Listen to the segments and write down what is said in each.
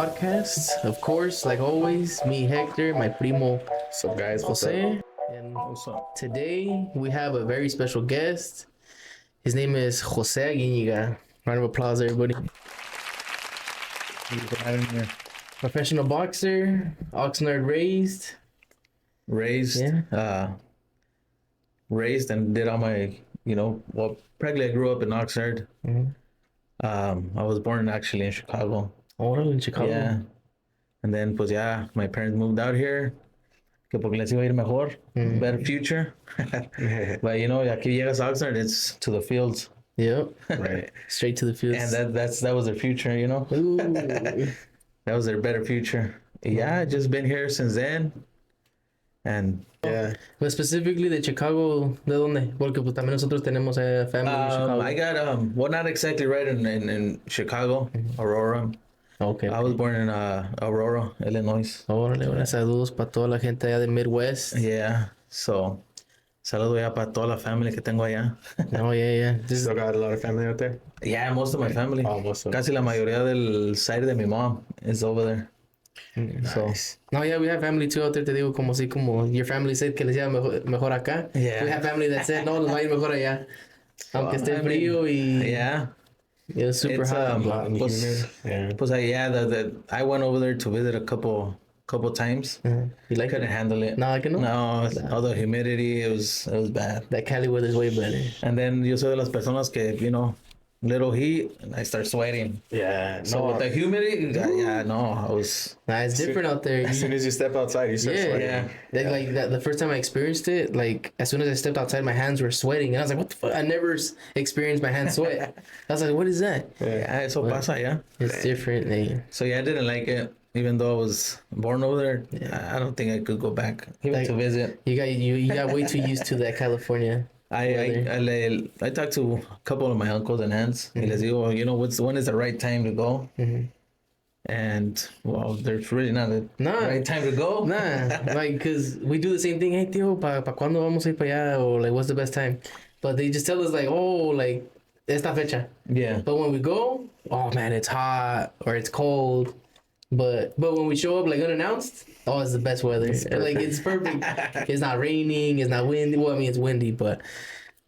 Podcast. Of course, like always, me, Hector, my primo, So guys, what's up? Jose. And What's up? today we have a very special guest. His name is Jose Aguiniga. Round of applause, everybody. Thank you for having me. Professional boxer, Oxnard raised. Raised, raised and did all my, practically I grew up in Oxnard. Mhm. I was born actually in Chicago. Oh, in Chicago. Yeah. And then, pues ya, my parents moved out here. Que porque les iba a ir mejor, better future. But aquí llegas a Oxnard, it's to the fields. Yep. Right. Straight to the fields. And that was their future, Ooh. That was their better future. Yeah, just been here since then. And yeah. But specifically de Chicago, ¿de dónde? Porque pues también nosotros tenemos a family in Chicago. I got well, not exactly right in Chicago, Aurora. Okay. I was born in Aurora, Illinois. Órale, saludos para toda la gente allá del Midwest. Yeah, so saludo ya para toda la familia que tengo allá. Oh, yeah. Still got a lot of family out there? Yeah, most of my family. Oh, most of Casi la mayoría del side de mi mom is over there. Nice. No, yeah, we have family too out there. Te digo como your family said que les iba mejor acá. Yeah. We have family that said no, les va a ir mejor allá. Aunque esté frío y Yeah. it was super It's, hot. Hot and Pues- humid. Yeah. Pues I went over there to visit a couple times. You like Couldn't it? handle it. No, like it no? No, all the humidity, it was bad. That Cali weather is way better. And then yo soy de las personas que, little heat, and I start sweating. Yeah. So with the humidity, I was. Nah, it's different out there. As soon as you step outside, you start Yeah. sweating. Yeah. Like that, the first time I experienced it, like as soon as I stepped outside, my hands were sweating, and I was like, "What the fuck?" I never experienced my hands sweat. I was like, "What is that?" Yeah, eso pasa, yeah. It's different. So I didn't like it, even though I was born over there. Yeah. I don't think I could go back even to visit. You got way too used to that California. I talked to a couple of my uncles and aunts. Y les digo, when is the right time to go? And well, there's really not a Nah. right time to go. Nah, like, cause we do the same thing. Hey, tío, pa cuándo vamos a ir para allá? Or like, what's the best time? But they just tell us like, oh, like, esta fecha. Yeah. But when we go, oh man, it's hot or it's cold. But when we show up like unannounced, oh, it's the best weather. Like it's perfect. It's not raining. It's not windy. Well, I mean, it's windy, but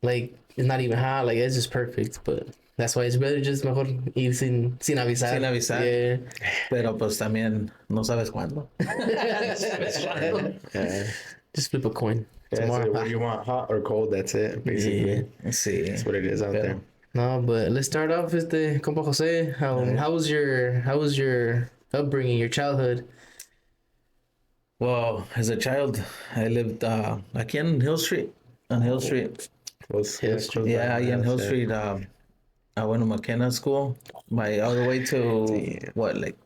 like it's not even hot. Like it's just perfect. But that's why it's better just mejor ir sin avisar. Sin avisar. Yeah. Pero pues también no sabes cuándo. Yeah. Just flip a coin. Yeah, so Tomorrow. what you want, hot or cold, that's it, basically. Let's see. That's what it is out there. No, but let's start off with the compa Jose. How was your upbringing, your childhood? Well, as a child, I lived aquí in Hill Street. On Hill Street. Close, Hill close Street. by Yeah, my in house, Hill yeah. Street. I went to McKenna School. All the way to Damn. like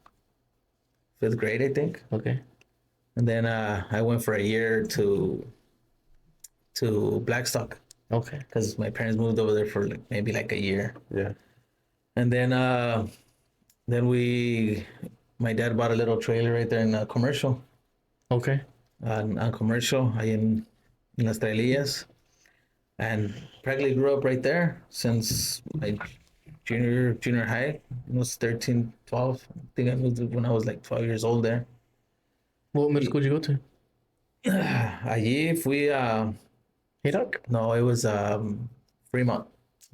5th grade, I think. Okay. And then I went for a year to Blackstock Okay. because my parents moved over there for maybe a year. Yeah. And then my dad bought a little trailer right there in a commercial. Okay. On commercial, ahí en Las Trailillas. And practically grew up right there since my junior high. I was 13, 12. I think I moved when I was 12 years old there. What middle school did you go to? Allí fui Iraq. no, it was Fremont.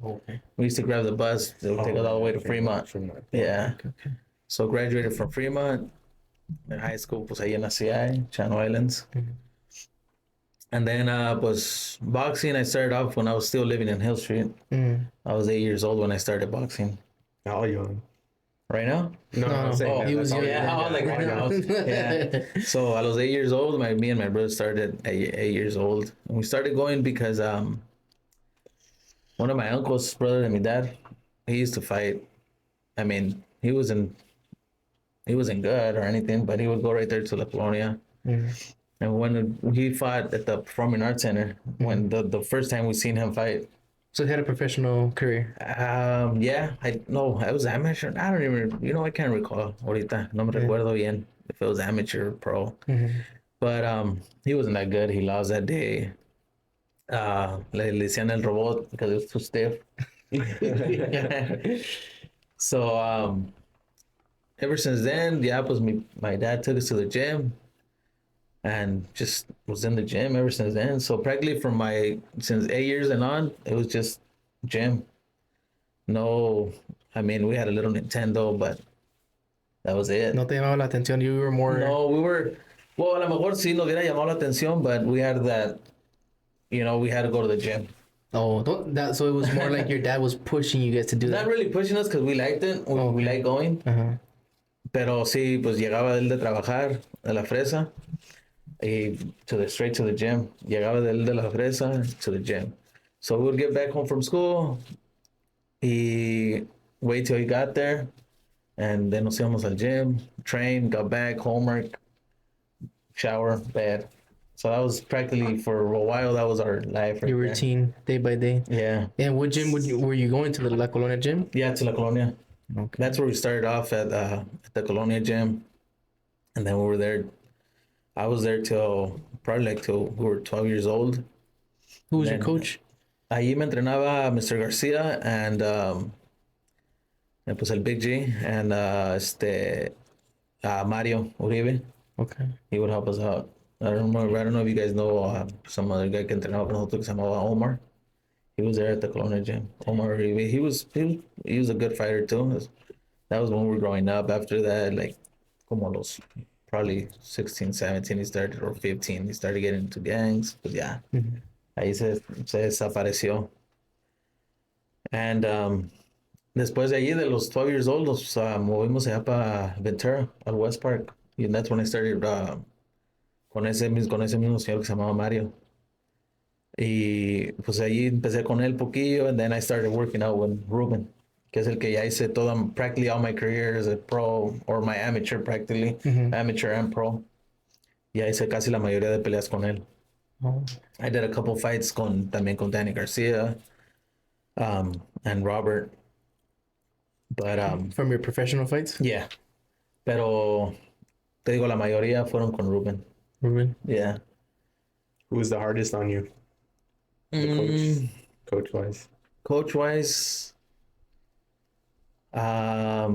Okay. We used to grab the bus. They would take us all the way to Fremont. Fremont. Yeah. Okay. So graduated from Fremont. In high school, pues ahí en la CI, Channel Islands. And then was boxing. I started off when I was still living in Hill Street. I was 8 years old when I started boxing. All young. Right now? No, I'm saying that, he that's was all young. young. I was like, all young. Yeah. So I was 8 years old. Me and my brother started at 8 years old. And we started going because one of my uncles' brother and my dad, he used to fight. I mean, he wasn't good or anything, but he would go right there to La Colonia. And when he fought at the Performing Arts Center, when the first time we seen him fight, So he had a professional career. I was amateur. I don't even, I can't recall ahorita. No me recuerdo bien if it was amateur or pro. But he wasn't that good. He lost that day. Le decían el robot because it was too stiff. So ever since then, yeah, pues my dad took us to the gym and just was in the gym ever since then. So practically since 8 years and on, it was just gym. No, I mean, we had a little Nintendo, but that was it. No te llamaba la atención. You were more. No, well, a lo mejor sí nos hubiera llamado la atención, but we had that, we had to go to the gym. Oh, so it was more like your dad was pushing you guys to do Not that. really pushing us because we liked it. We like going. Uh-huh. Pero sí, pues llegaba él de trabajar de la fresa y straight to the gym. Llegaba él de la fresa to the gym. So we would get back home from school y wait till he got there. And then nos íbamos al gym, train, got back, homework, shower, bed. So that was practically for a while. That was our life. Your routine, day by day. Yeah. And what gym were you going to? The La Colonia gym? Yeah, to La Colonia. Okay. That's where we started off at the Colonia gym, and then we were there. I was there till we were 12 years old. Who was your coach? Ahí me entrenaba Mr. Garcia and pues el Big G and Mario Uribe. Okay. He would help us out. I don't know if you guys know some other guy que entrenaba con nosotros que se llamaba Omar. He was there at the Colonia gym. Omar Uribe. He was a good fighter too. That was when we were growing up. After that, like como los probably 16, 17 he started, or 15 he started getting into gangs. But yeah, ahí se desapareció. And después de allí, de los 12 years old, nos movimos allá para Ventura, al West Park. And that's when I started con ese mismo señor que se llamaba Mario. Y pues allí empecé con él poquillo, and then I started working out with Ruben, que es el que ya hice practically all my career as a pro, or my amateur practically, amateur and pro. Ya hice casi la mayoría de peleas con él. Oh. I did a couple fights también con Danny Garcia, and Robert. But from your professional fights? yeah. Pero te digo, la mayoría fueron con Ruben. Ruben? Yeah. Who was the hardest on you? The coach-wise? Coach-wise, I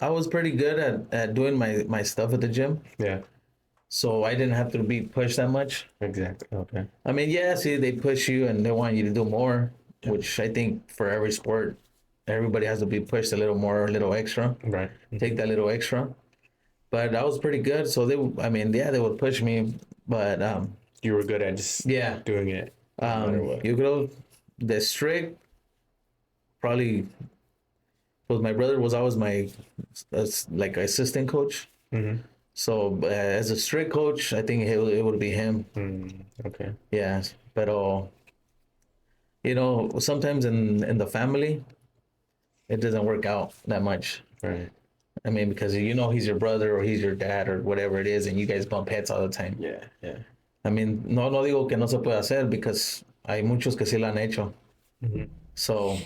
was pretty good at doing my stuff at the gym. Yeah. So I didn't have to be pushed that much. Exactly. Okay. I mean, yeah, see, they push you and they want you to do more, which I think for every sport, everybody has to be pushed a little more, a little extra. Right. Take that little extra. But I was pretty good. So they would push me, but You were good at just doing it. No matter what. You go the strict, probably, because my brother was always my like assistant coach. Mm-hmm. So as a strict coach, I think it would be him. Okay. Yeah, but sometimes in the family, it doesn't work out that much. Right. I mean, because he's your brother or he's your dad or whatever it is, and you guys bump heads all the time. Yeah. Yeah. I mean, no digo que no se puede hacer, because hay muchos que sí lo han hecho. Mm-hmm. So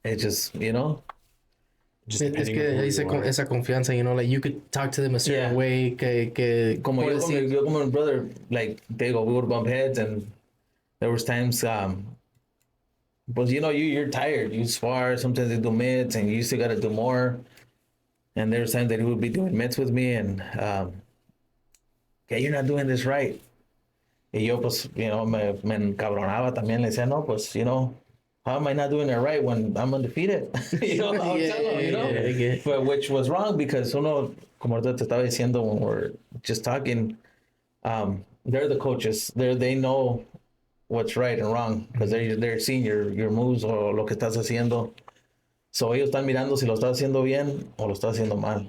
it just, Just Es depending que on who you are. esa confianza, like you could talk to them a certain way que como my brother, like, they go, we would bump heads, and there was times, but you're tired. You spar, sometimes they do mitts, and you still got to do more. And there was times that he would be doing mitts with me, and, you're not doing this right. Y yo, pues, me encabronaba también. Le decía, no, pues, how am I not doing it right when I'm undefeated? But which was wrong, because como ahorita te estaba diciendo when we're just talking, they're the coaches. They know what's right and wrong, because they're seeing your moves o lo que estás haciendo. So ellos están mirando si lo estás haciendo bien o lo estás haciendo mal.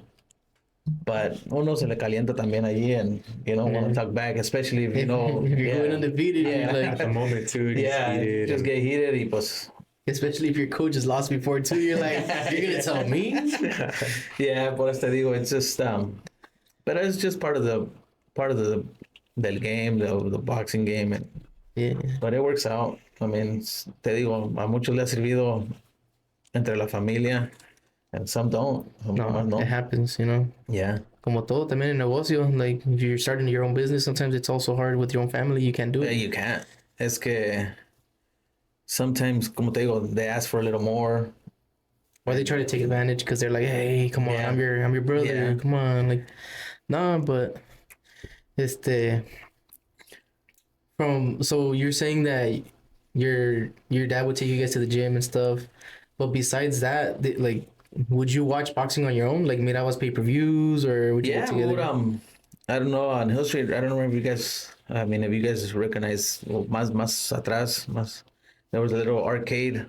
But uno se le calienta también allí, and want to talk back, especially if you're going undefeated. Yeah. At the moment too. Just get heated, y pues. Especially if your coach has lost before too, you're like, you're gonna tell me? Yeah, por eso te digo, it's just but it's just part of the del game, the boxing game, and but it works out. I mean, te digo, a muchos le ha servido entre la familia, and some don't. No, it happens, Yeah. Como todo también en negocio, like if you're starting your own business, sometimes it's also hard with your own family. You can't do it. Yeah, you can't. Es que sometimes, como te digo, they ask for a little more, Or they try to take advantage because they're like, hey, come on, Yeah. I'm your brother. Yeah. Come on, like, nah, but so you're saying that your dad would take you guys to the gym and stuff, but besides that, like, would you watch boxing on your own? Like, mirabas pay-per-views, or would you go Yeah, we together? would, I don't know, on Hill Street, I don't know if you guys, I mean, if you guys recognize, well, más atrás, there was a little arcade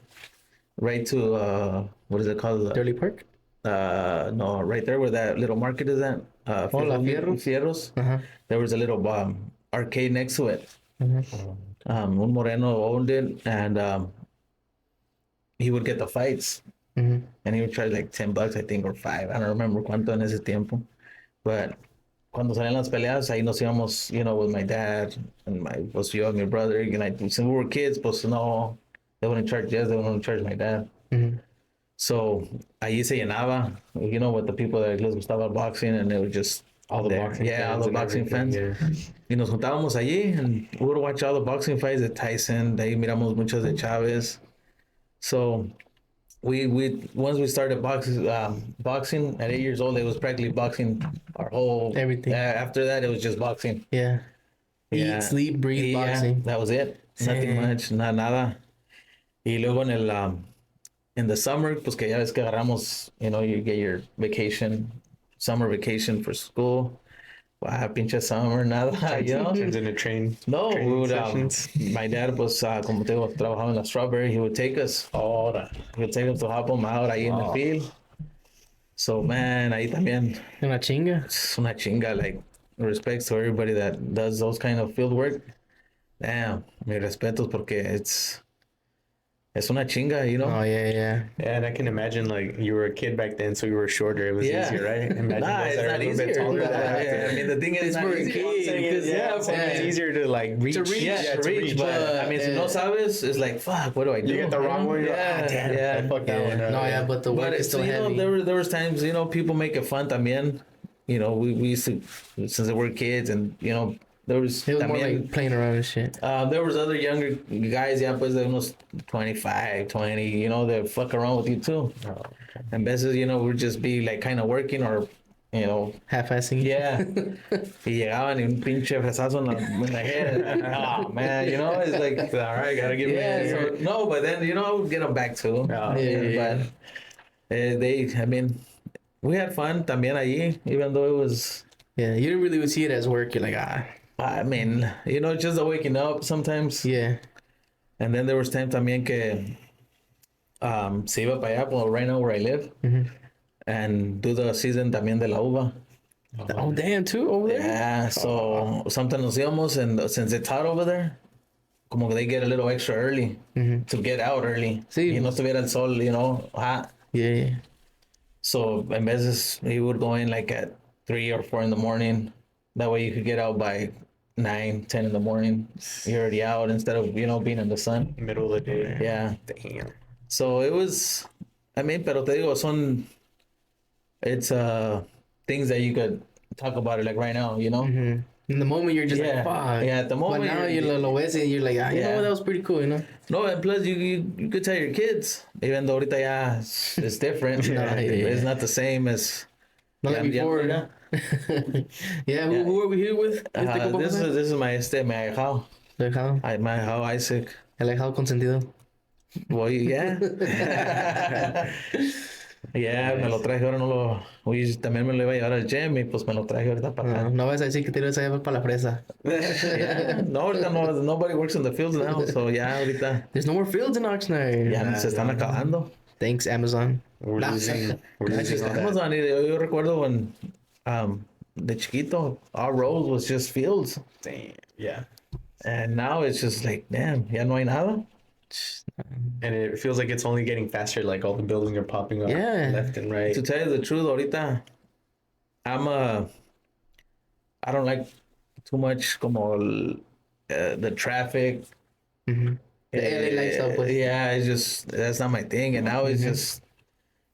right to, what is it called? Dirty Park? No, right there where that little market is at. La Fierros? Fierros. Uh-huh. There was a little arcade next to it. Uh-huh. Un Moreno owned it, and he would get the fights. Mm-hmm. And he would charge like $10, I think, or $5. I don't remember cuánto en ese tiempo. But cuando salían las peleas, ahí nos íbamos, with my dad and yo and my brother. And since we were kids, pues no, they wouldn't charge us, they wouldn't charge my dad. Mm-hmm. So allí se llenaba, with the people that les gustaba boxing, and they were just All the there. boxing Yeah, fans all the and boxing fans. everything, Y nos juntábamos allí, and we would watch all the boxing fights de Tyson. De ahí miramos muchos de Chavez. So we once we started boxing at 8 years old, it was practically boxing our whole Everything. After that, it was just boxing. Yeah. Yeah. Eat, sleep, breathe, boxing. That was it. Nothing Sí. much, nada. Y luego in the summer, pues que ya ves que agarramos, you get your vacation, summer vacation for school. Wow, pinche summer, nada, Turns into training No, we would, sessions. my dad was, como te digo, trabajaba en la Strawberry. He would take us. He would take us to help him out ahí en el field. So, man, ahí también Una chinga. es una chinga, like, respects to everybody that does those kind of field work. Damn, mis respetos porque es una chinga, Oh, yeah. Yeah, and I can imagine, like, you were a kid back then, so you were shorter. It was easier, right? Imagine Nah, those it's that are not a little bit easier. taller that have Yeah, to- I mean, the thing is, It's not for a easy. kid. I'm saying it's easier to, like, reach. To reach. Yeah, To reach, but I mean, si no sabes, it's like, fuck, what do I do? You get the wrong one, you're like, Yeah, damn, yeah. I fucked that one up. No, yeah, but the work But is it's, still heavy. there was times, people make it fun también. We used to, since we were kids, and, there was It was more también, like playing around and shit. there was other younger guys, pues de unos 25, 20, that fuck around with you too. Oh, okay. And veces, we'd just be like kind of working or, Half-assing. yeah. Y llegaban y un pinche fresazo en la head. Oh, man, it's like, All right, gotta get yeah, back. so, no, but then, I would get them back too. Oh, yeah. But I mean, we had fun también allí, even though it was, Yeah, you didn't really see it as work. You're like, I mean, just the waking up sometimes. yeah. And then there was time también que se iba para allá, well, right now where I live, and do the season también de la uva. Oh, damn, too, over there? Yeah, so sometimes nos íbamos, and since it's hot over there, como que they get a little extra early to get out early. Sí. Y no estuviera el sol, hot. Yeah. So en veces he would go in like at 3 or 4 in the morning. That way you could get out by 9, 10 in the morning. You're already out instead of, being in the sun. Middle of the day. Yeah. Damn. So it was, pero te digo, it's things that you could talk about it like right now, In the moment, you're just Yeah. like, fuck. Yeah, at the moment, But now you're- lo ves and you're like, you know what, that was pretty cool, No, and plus you could tell your kids, even though ahorita ya it's different. Yeah. It's not the same as. Not like ya- before. ya- Yeah, who are we here with? This is my ahijado. Like how? My ahijado Isaac. El ahijado consentido. Well, yeah. Yeah, me lo traje, ahora no lo... También me lo iba a llevar al gym y pues me lo traje ahorita para acá. No vas a decir que te lo vas a llevar para la fresa. Yeah. No, ahorita no, nobody works in the fields now, so ya ahorita There's no more fields in Oxnard. ya se están acabando. Thanks, Amazon. We're Nah. losing all that. Amazon, yo recuerdo when de chiquito, our road was just fields. Damn. Yeah. And now it's just like, damn, ya no hay nada. And it feels like it's only getting faster. Like all the buildings are popping up Yeah. left and right. To tell you the truth, ahorita, I don't like too much como the traffic. Mm-hmm. The LA lifestyle, pues. Yeah, it's just, that's not my thing. And now it's just,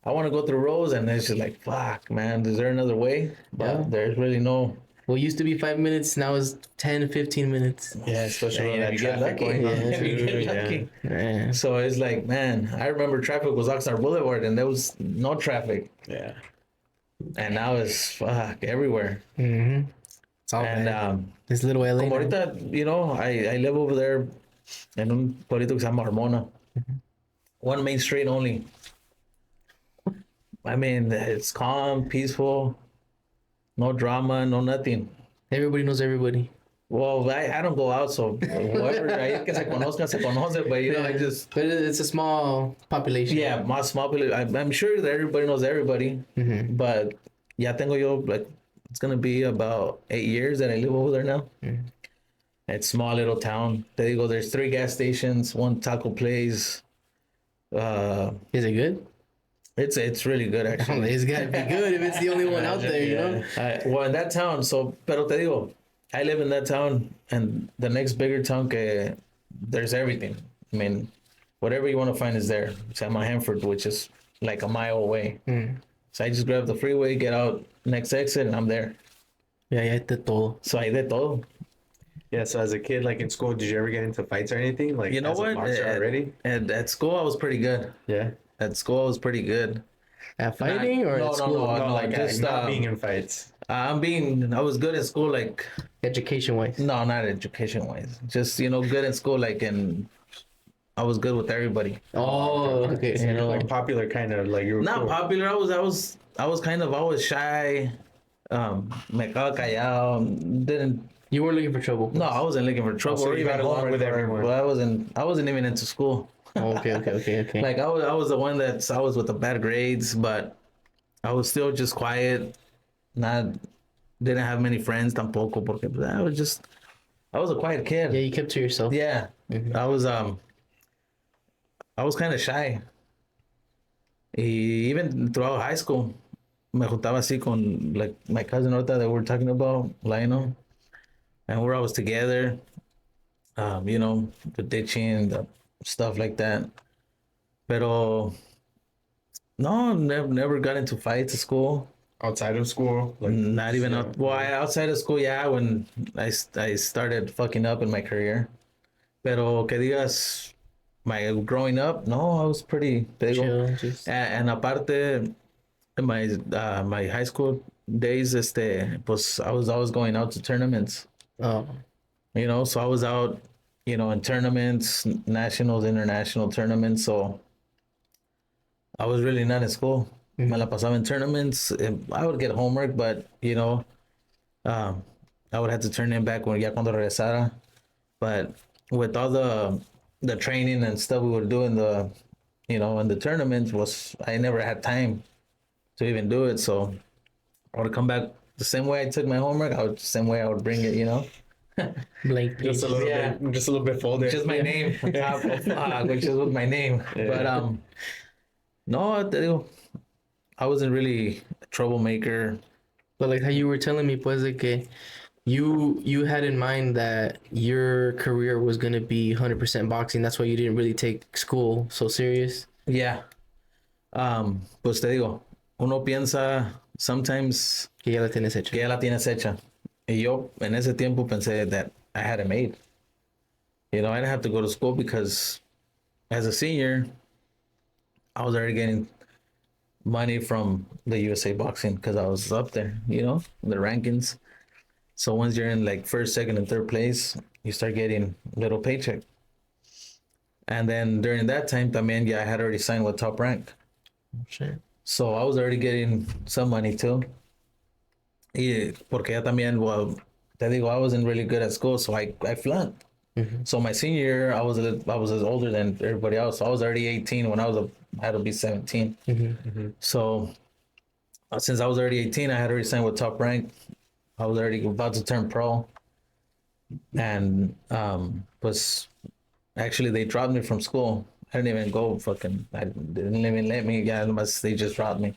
I want to go through roads and it's just like, fuck, man, is there another way? But Yeah. there's really no, What used to be 5 minutes now is 10, 15 minutes. Yeah, especially with that you get traffic lucky. going on. Yeah. You get Yeah. lucky. Yeah. So it's like, man, I remember traffic was Oxnard Boulevard and there was no traffic. Yeah. And now it's fuck everywhere. Mm-hmm. It's all And bad. This little LA. como now. ahorita, you know, I live over there en un pueblito que se llama Armona. One main street only. I mean, it's calm, peaceful, no drama, no nothing. Everybody knows everybody. Well, I don't go out, so whoever ahí que se conozca, se conoce, but you know, I just, But it's a small population. yeah, más small, I'm sure that everybody knows everybody, Mm-hmm. but ya tengo yo, like, it's gonna be about 8 years that I live over there now. Mm-hmm. It's small little town. There you go. There's 3 gas stations, 1 taco place. Is it good? It's really good actually. It's gotta be good if it's the only one out there, you know? Well, in that town, so, pero te digo, I live in that town, and the next bigger town que there's everything. I mean, whatever you want to find is there. It's at my Hanford, which is like a mile away. Mm. So I just grab the freeway, get out next exit, and I'm there. Yeah, de todo. So I did todo. Yeah, so as a kid, like in school, did you ever get into fights or anything? Like, You know as a what? boxer already? And at school, I was pretty good. Yeah. At school, I was pretty good. At fighting or no, at school? no, No, like just, not being in fights. I was good in school, like, Education wise. no, not education wise. Just, you know, good in school, like, and I was good with everybody. Oh, okay. You know, Like popular, kind of like you were not cool. popular. I was kind of always shy. Me quedaba callado. Didn't. You weren't looking for trouble. No, I wasn't looking for trouble. so or you even got along homework with or- everyone. But I wasn't even into school. Oh, okay. Like I was the one that's always with the bad grades, but I was still just quiet. Didn't have many friends tampoco porque I was a quiet kid. Yeah, you kept to yourself. Yeah, I was kind of shy. Even throughout high school, me juntaba así con like my cousin ahorita that we're talking about, Lionel, and we're always together. You know, the ditching, the stuff like that. Pero no, never got into fights at school. Outside of school, like Not even outside of school, yeah, when I started fucking up in my career. Pero que digas, my growing up, no, I was pretty big. Chill, just- And aparte, in my high school days, pues I was always going out to tournaments. Oh, You know, so I was out, you know, in tournaments, nationals, international tournaments. So I was really not in school. Me la pasaba in tournaments. I would get homework, but you know, I would have to turn in back when ya cuando regresara. But with all the training and stuff we would do in the, you know, in the tournaments, I never had time to even do it. So I would come back the same way I took my homework. The same way I would bring it, you know. blank page. just a little bit folded. Just my name on top of which is with my name. Yeah. But no, te digo, I wasn't really a troublemaker. But like how you were telling me, pues, de que you had in mind that your career was gonna be 100% boxing. That's why you didn't really take school so serious. Yeah. Pues te digo, uno piensa sometimes Que ya la tienes hecha. que ya la tienes hecha. Y yo en ese tiempo pensé that I had it made. You know, I didn't have to go to school because as a senior, I was already getting money from the USA Boxing because I was up there, you know, in the rankings. So once you're in like first, second, and third place, you start getting a little paycheck. And then during that time, también, yeah, I had already signed with Top Rank. Shit. So I was already getting some money too. Y porque ya también, well, te digo, I wasn't really good at school, so I flunked. So my senior year, I was older than everybody else. So I was already 18 when I had to be 17. So since I was already 18, I had already signed with Top Rank. I was already about to turn pro, and was actually they dropped me from school. I didn't even go fucking. I didn't even let me. Yeah, they just dropped me.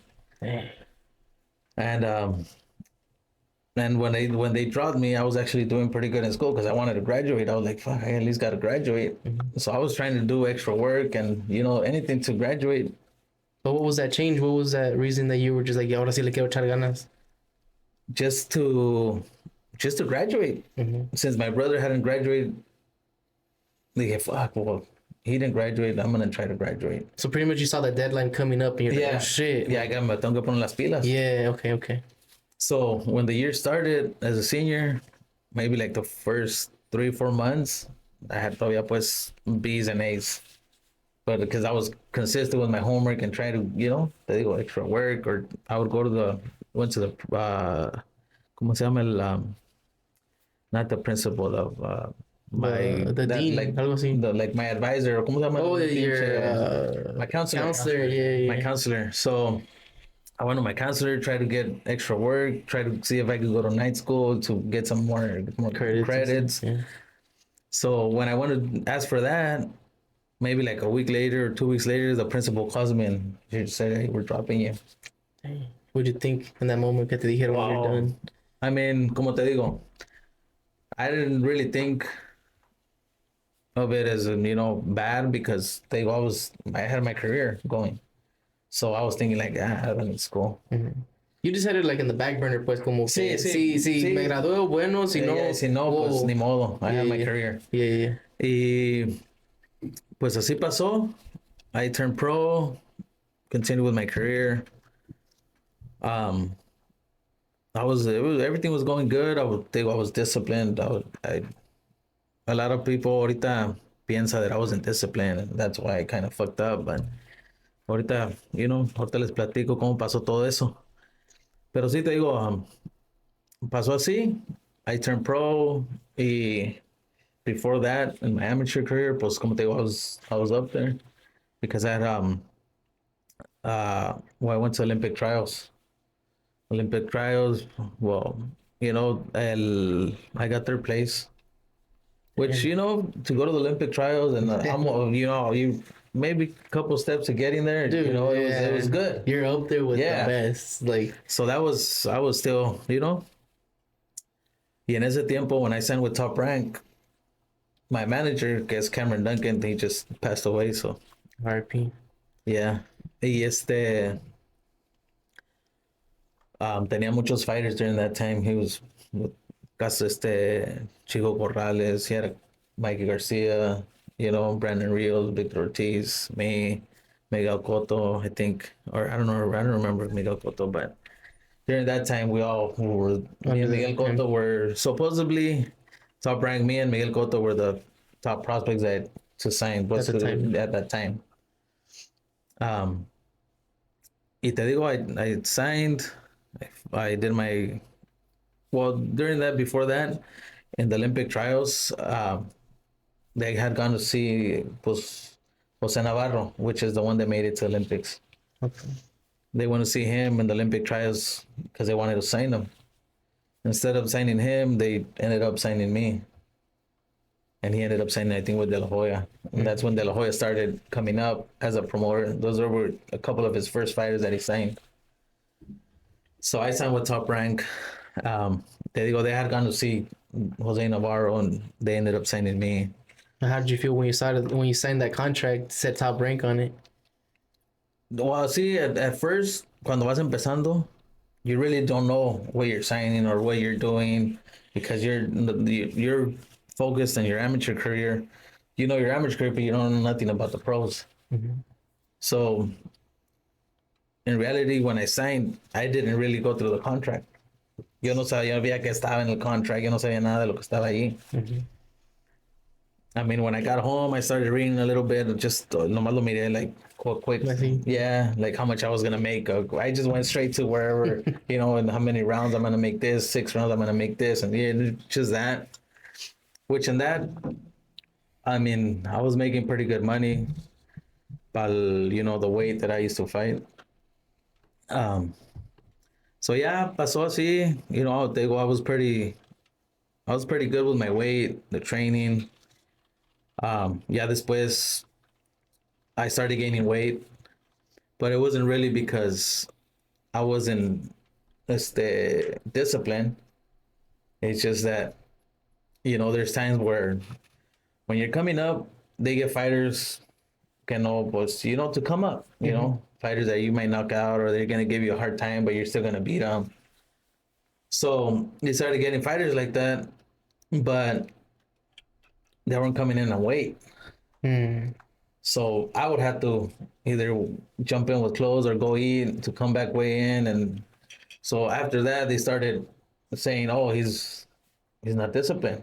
And when they dropped me, I was actually doing pretty good in school because I wanted to graduate. I was like, fuck, I at least got to graduate. So I was trying to do extra work and, you know, anything to graduate. But what was that change? What was that reason that you were just like, ahora sí le quiero echar ganas? Just to just to graduate. Since my brother hadn't graduated, they fuck, well, he didn't graduate. I'm gonna try to graduate. So pretty much you saw the deadline coming up, and you're like, oh shit. Yeah, I got my tengo que poner las pilas. Yeah. Okay. So when the year started as a senior, maybe like the first 3-4 months, I had todavía pues B's and A's. But because I was consistent with my homework and trying to, you know, te digo, extra work, or I would went to the, ¿cómo se llama el, not the principal of, the dean, like, algo así. like my advisor, ¿cómo se llama? Oh, your my counselor. Yeah. My counselor. So I went to my counselor, tried to get extra work, try to see if I could go to night school to get some more credits. Yeah. So when I went to ask for that, maybe like a week later or 2 weeks later, the principal calls me and she said, hey, we're dropping you. Dang. What'd you think in that moment que te dijeron when you're done? I mean, como te digo, I didn't really think of it as, you know, bad because I had my career going. So I was thinking like, I don't need school. You just had it like in the back burner, pues, como Sí, me gradué, bueno, si no. Si no, pues ni modo. I had my career. Yeah. Y pues así pasó. I turned pro, continued with my career. Everything was going good. I was disciplined. A lot of people ahorita piensa that I wasn't disciplined, and that's why I kind of fucked up. But ahorita les platico cómo pasó todo eso. Pero sí te digo, pasó así. I turned pro, y before that, in my amateur career, pues como te digo, I was up there because I had I went to Olympic trials. Well, I got third place, which, to go to the Olympic trials and you maybe a couple steps to getting there. Dude, it was good. You're up there with the best. So I was still, Y en ese tiempo, when I signed with Top Rank, my manager, que es Cameron Duncan, he just passed away. So RP. Yeah. Y tenía muchos fighters during that time. He was with Chico Corrales, he had Mikey Garcia, Brandon Rios, Victor Ortiz, me, Miguel Cotto, I think, or I don't remember Miguel Cotto, but during that time me and Miguel Cotto were supposedly Top Rank. Me and Miguel Cotto were the top prospects to sign at that time. Y te digo, I signed. I did before that, in the Olympic trials, they had gone to see Jose Navarro, which is the one that made it to Olympics. Okay. They want to see him in the Olympic trials because they wanted to sign him. Instead of signing him, they ended up signing me. And he ended up signing, I think, with De La Hoya. And that's when De La Hoya started coming up as a promoter. Those were a couple of his first fighters that he signed. So I signed with Top Rank. They had gone to see Jose Navarro, and they ended up signing me. How did you feel when you signed that contract, set Top Rank on it? Well, see, at first, cuando vas empezando, you really don't know what you're signing or what you're doing because you're focused on your amateur career. You know your amateur career, but you don't know nothing about the pros. Mm-hmm. So in reality, when I signed, I didn't really go through the contract. Yo no sabía que estaba en el contract. Yo no sabía nada de lo que estaba ahí. Mm-hmm. I mean, when I got home, I started reading a little bit. Just nomás lo miré like quick. Yeah, like how much I was gonna make. I just went straight to wherever, and how many rounds I'm gonna make this. 6 rounds I'm gonna make this, and just that. Which in that, I mean, I was making pretty good money. The weight that I used to fight. So yeah, pasó así. I was pretty good with my weight, the training. Después I started gaining weight, but it wasn't really because I wasn't disciplined. It's just that, there's times where when you're coming up, they get fighters to come up, fighters that you might knock out or they're going to give you a hard time, but you're still going to beat them. So they started getting fighters like that, but they weren't coming in at weight. So I would have to either jump in with clothes or go eat to come back weigh in. And so after that, they started saying, "Oh, he's not disciplined."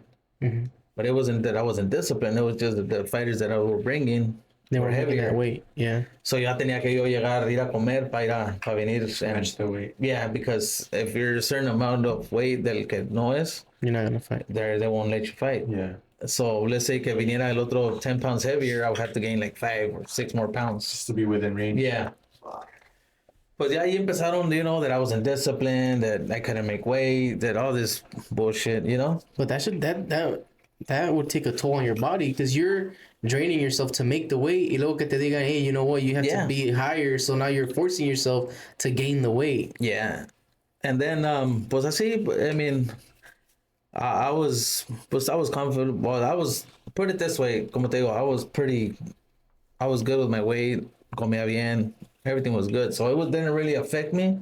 But it wasn't that I wasn't disciplined. It was just that the fighters that I were bringing They were were making heavier. that weight. Yeah. So ya tenía que yo llegar, ir a comer para venir. Match the weight. Yeah, because if you're a certain amount of weight del que no es, You're not gonna fight. they won't let you fight. Yeah. So let's say que viniera el otro 10 pounds heavier, I would have to gain like 5 or 6 more pounds. Just to be within range. Yeah. But ya ahí empezaron, that I wasn't disciplined, that I couldn't make weight, that all this bullshit, But that would take a toll on your body because you're draining yourself to make the weight. Y luego que te digan, hey, you know what? You have Yeah. to be higher. So now you're forcing yourself to gain the weight. Yeah. And then, pues así, I mean, I was confident. Well, I was, put it this way, como te digo, I was good with my weight, comía bien, everything was good. So didn't really affect me.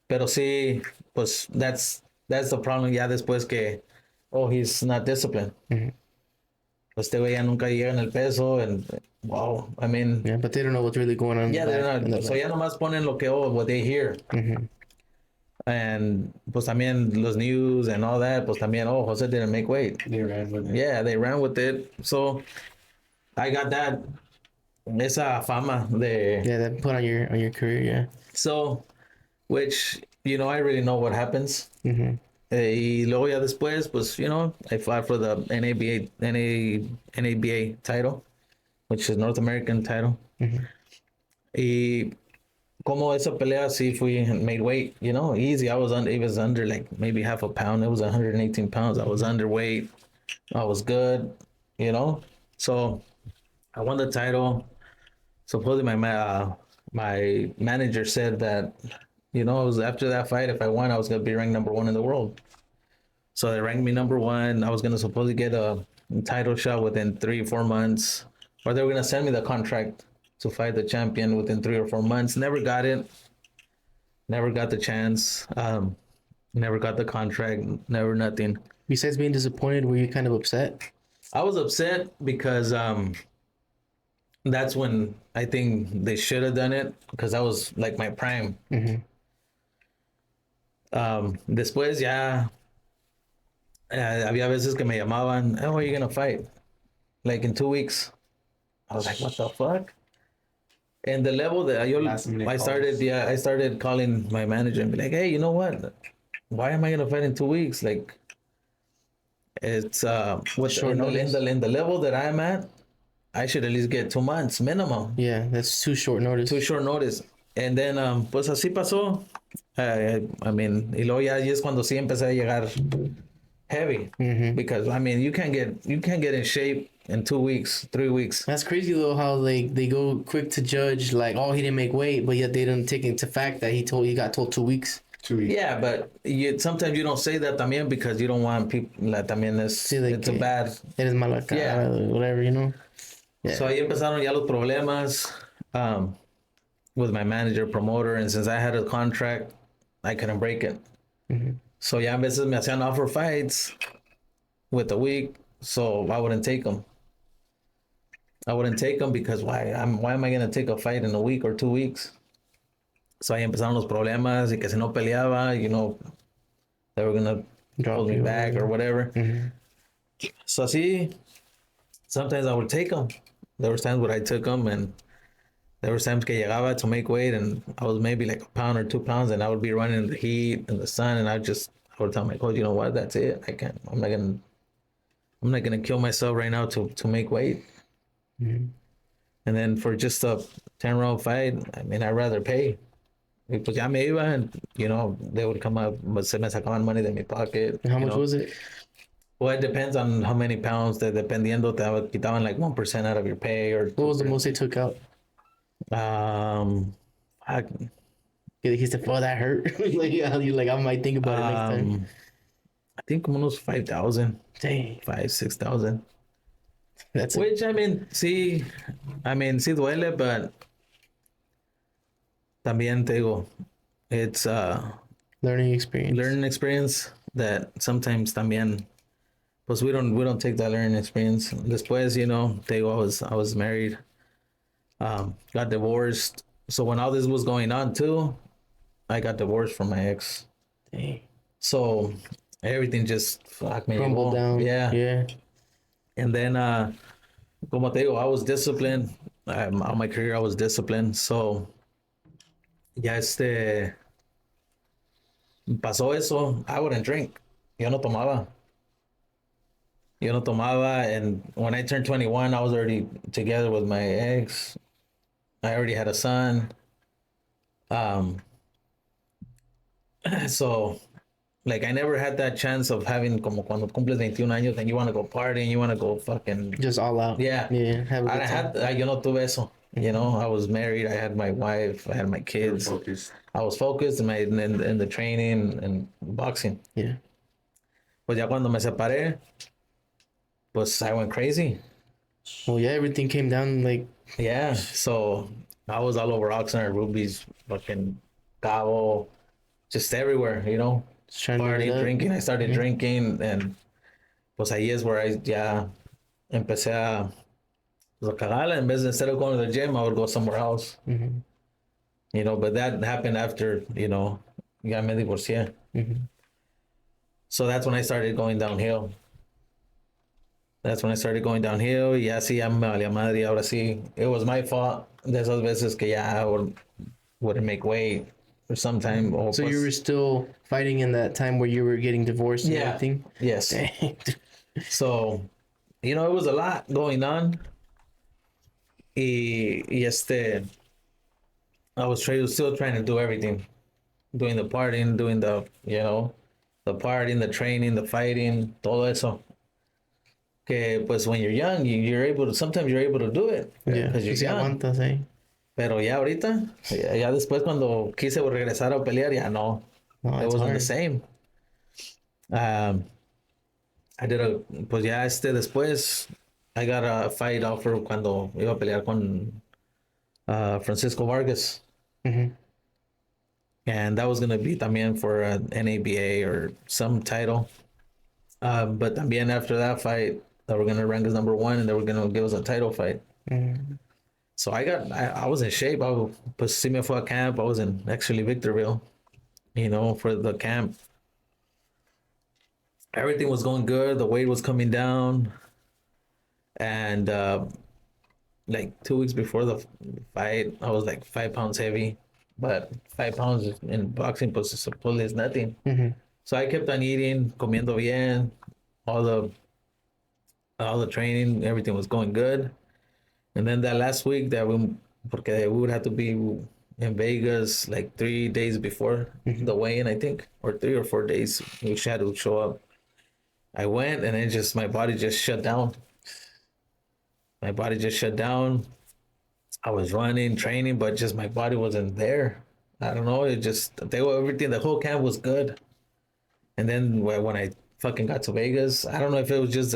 Pero sí, pues that's the problem ya después que, oh, he's not disciplined. Pues este güey ya nunca llega en el peso and, wow, I mean. Yeah, but they don't know what's really going on. Yeah, they're not. So ya nomás ponen what they hear. And pues también los news and all that, pues también, oh, Jose didn't make weight. They ran with it. Yeah, they ran with it. So I got esa fama de. Yeah, that put on your career. Yeah. So, which, I really know what happens. Y luego ya después, pues, I fought for the NABA title, which is North American title. Y como esa pelea sí fui and made weight, easy. It was under like maybe half a pound. It was 118 pounds. I was underweight. I was good, So I won the title. Supposedly my manager said that, it was after that fight, if I won, I was going to be ranked number 1 in the world. So they ranked me number 1. I was going to supposedly get a title shot within 3 or 4 months, or they were going to send me the contract to fight the champion within 3 or 4 months. Never got it. Never got the chance. Never got the contract. Never nothing. Besides being disappointed, were you kind of upset? I was upset because that's when I think they should have done it, because that was like my prime. Después ya había veces que me llamaban, oh, are you gonna fight? Like in 2 weeks. I was like, what the fuck? And the level that I started calling my manager and be like, hey, you know what? Why am I gonna fight in 2 weeks? Like, it's in the level that I'm at, I should at least get 2 months minimum. Yeah, that's too short notice. Too short notice. And then, pues así pasó. I mean, y luego ya es cuando sí empecé a llegar heavy. Because, I mean, you can't get in shape in 2 weeks, 3 weeks. That's crazy though, how they go quick to judge like, oh, he didn't make weight, but yet they didn't take into fact that he got told 2 weeks. 2 weeks. Yeah, but sometimes you don't say that también because you don't want people that también it's a bad. Eres mala cara, whatever, Yeah. So ahí empezaron ya los problemas with my manager, promoter, and since I had a contract, I couldn't break it. So ya a veces me hacían offer fights with a week, so I wouldn't take them. Because why am I gonna take a fight in a week or 2 weeks? So ahí empezaron los problemas y que si no peleaba, they were gonna hold me back or whatever. So así, sometimes I would take them. There were times where I took them, and there were times que llegaba to make weight, and I was maybe like a pound or 2 pounds, and I would be running in the heat and the sun, and I would tell my coach, you know what, that's it. I'm not gonna kill myself right now to make weight. And then for just a 10-round fight, I mean, I'd rather pay. Y pues ya me iba, and they would come up, but se me sacaban money de mi pocket. And how much was it? Well, it depends on how many pounds. Dependiendo, te quitaban like 1% out of your pay. Or what was the most they took out? I He said, "Oh, that hurt." I might think about it next time. I think almost 5,000. Dang, 6,000. That's which I mean, sí duele, but también te digo, it's Learning experience. that sometimes también, pues we don't take that learning experience. Después, you know, I was married, got divorced. So when all this was going on too, I got divorced from my ex. Dang. So everything just Crumbled down. Yeah. And then, como te digo, I was disciplined. All my career, I was disciplined. So, ya pasó eso. I wouldn't drink. Yo no tomaba. And when I turned 21, I was already together with my ex. I already had a son. So, like, I never had that chance of having como cuando cumples 21 años and you want to go party and you want to go fucking... Just all out. Yeah. Yeah. Have a good time. Yo no tuve eso. You know, I was married. I had my wife. I had my kids. I was focused in the training and boxing. Yeah. Pues ya cuando me separé, pues I went crazy. Well, yeah, everything came down like... Yeah. So I was all over Oxnard, Ruby's, fucking Cabo, just everywhere, you know. Partying, drinking. I started drinking, and pues ahí es where I ya empecé a cagarla. Instead of going to the gym, I would go somewhere else. Mm-hmm. You know, but that happened after, you know, ya me divorcié. Mm-hmm. So that's when I started going downhill. Y así ya me valía madre. Ahora sí, it was my fault. De esas veces que ya wouldn't make weight. Or sometime. So you were still fighting in that time where you were getting divorced and everything? Yes. Dang. So, you know, it was a lot going on. I was still trying to do everything. Doing the partying, doing the, you know, the partying, the training, the fighting, todo eso. Que pues when you're young, sometimes you're able to do it. Yeah. Because you're young. Aguantas, eh? Pero ya ahorita, ya después cuando quise regresar a pelear, ya no. It wasn't the same. I did pues ya después, I got a fight offer cuando iba a pelear con Francisco Vargas. Mm-hmm. And that was going to be también for an NABA or some title. But también after that fight, they were going to rank as number 1 and they were going to give us a title fight. Mm-hmm. So I was in shape. Pues sí me fue a camp. I was in actually Victorville, you know, for the camp. Everything was going good. The weight was coming down. And like 2 weeks before the fight, I was like 5 pounds heavy. But 5 pounds in boxing pues supposedly is nothing. Mm-hmm. So I kept on eating, comiendo bien, all the training, everything was going good. And then that last week porque we would have to be in Vegas like 3 days before the weigh-in, I think, or 3 or 4 days. We had to show up. I went and my body just shut down. I was running, training, but just my body wasn't there. I don't know. Everything, the whole camp was good. And then when I fucking got to Vegas, I don't know if it was just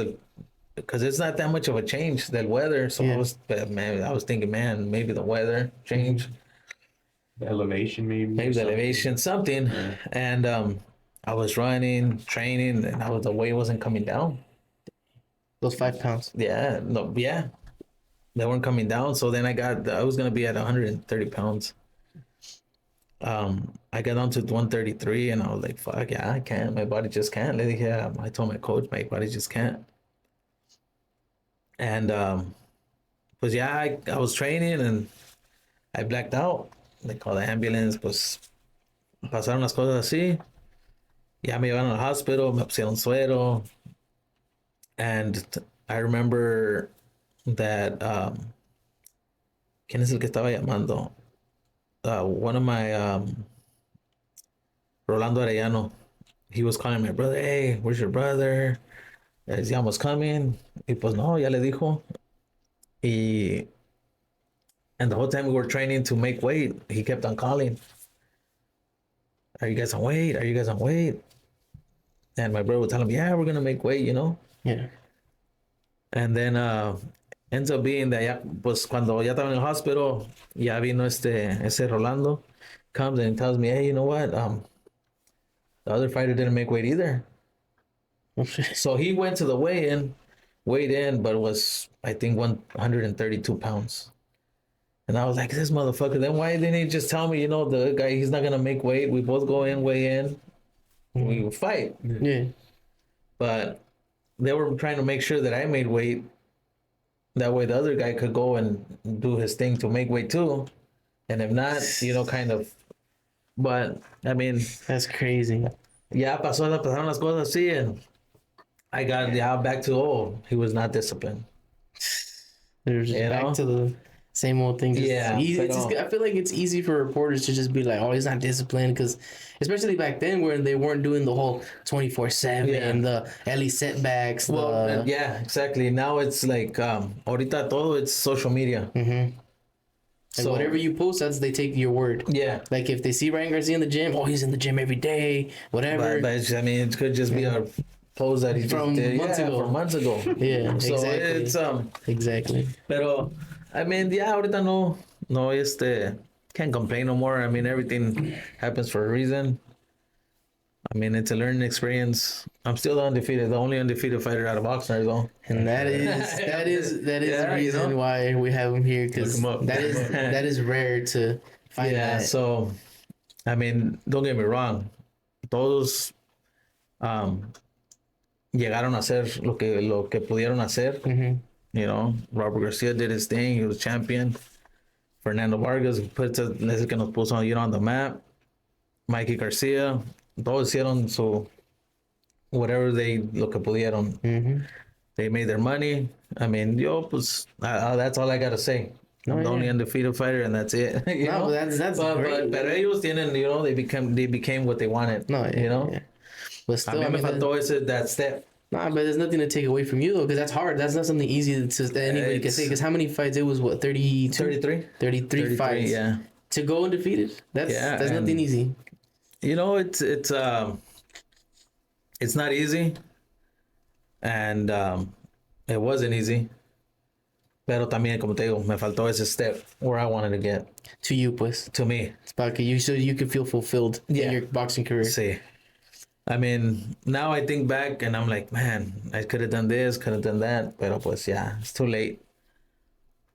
because it's not that much of a change, the weather. So I was thinking, man, maybe the weather change. The elevation, maybe. Maybe the elevation, something. Yeah. And I was running, training, and the weight wasn't coming down. Those 5 pounds. Yeah, they weren't coming down. So then I was gonna be at 130 pounds. I got down to 133, and I was like, fuck yeah, I can't. My body just can't. I told my coach, my body just can't. And pues yeah, I was training and I blacked out. They called the ambulance, pues pasaron las cosas así. Ya me llevaron al hospital, me pusieron suero. And I remember that, ¿quién es el que estaba llamando? One of my, Rolando Arellano, he was calling my brother, hey, where's your brother? Ya was coming. Y pues no, ya le dijo. And the whole time we were training to make weight, he kept on calling. Are you guys on weight? And my brother would tell him, yeah, we're going to make weight, you know? Yeah. And then ends up being that ya, pues cuando ya estaba en el hospital, ya vino ese Rolando, comes and tells me, hey, you know what? The other fighter didn't make weight either. So he went to the weighed in, but was, I think, 132 pounds. And I was like, this motherfucker, then why didn't he just tell me, the guy, he's not going to make weight. We both go in, weigh in, we will fight. Yeah. But they were trying to make sure that I made weight. That way the other guy could go and do his thing to make weight too. And if not, kind of. But, I mean. That's crazy. Pasaron las cosas así, and I got back to, he was not disciplined. There's back to the same old thing. I feel like it's easy for reporters to just be like, oh, he's not disciplined, because especially back then when they weren't doing the whole 24/7 and the early setbacks. Well, yeah, exactly. Now it's like, ahorita todo, it's social media. Mm-hmm. So whatever you post, they take your word. Yeah. Like if they see Ryan Garcia in the gym, he's in the gym every day, whatever. But it could just be a post that he from just did. From months ago. Yeah, so exactly. It's exactly. Pero I mean, ahorita no, can't complain no more. I mean, everything happens for a reason. I mean, it's a learning experience. I'm still undefeated, the only undefeated fighter out of Oxnard, though. And that is the reason why we have him here, because that is rare to find. Yeah. That. So, I mean, don't get me wrong. Todos llegaron a hacer lo que pudieron hacer. Mm-hmm. Robert Garcia did his thing. He was champion. Fernando Vargas es el que nos puso, on the map. Mikey Garcia. Todos hicieron whatever lo que pudieron. Mm-hmm. They made their money. I mean, that's all I gotta say. I'm the only undefeated fighter, and that's it. That's great. But ellos tienen, they became what they wanted. No, Yeah. But still, a mí me faltó that step. Nah, but there's nothing to take away from you, though, because that's hard. That's not something easy to anybody can say. Because how many fights? It was 32? 33 fights. Yeah. To go undefeated, that's nothing easy. It's not easy, and it wasn't easy. Pero también, como te digo, me faltó ese step where I wanted to get. To you, pues. To me. It's about you, so you can feel fulfilled in your boxing career. Sí. I mean, now I think back and I'm like, man, I could have done this, could have done that, pero pues it's too late.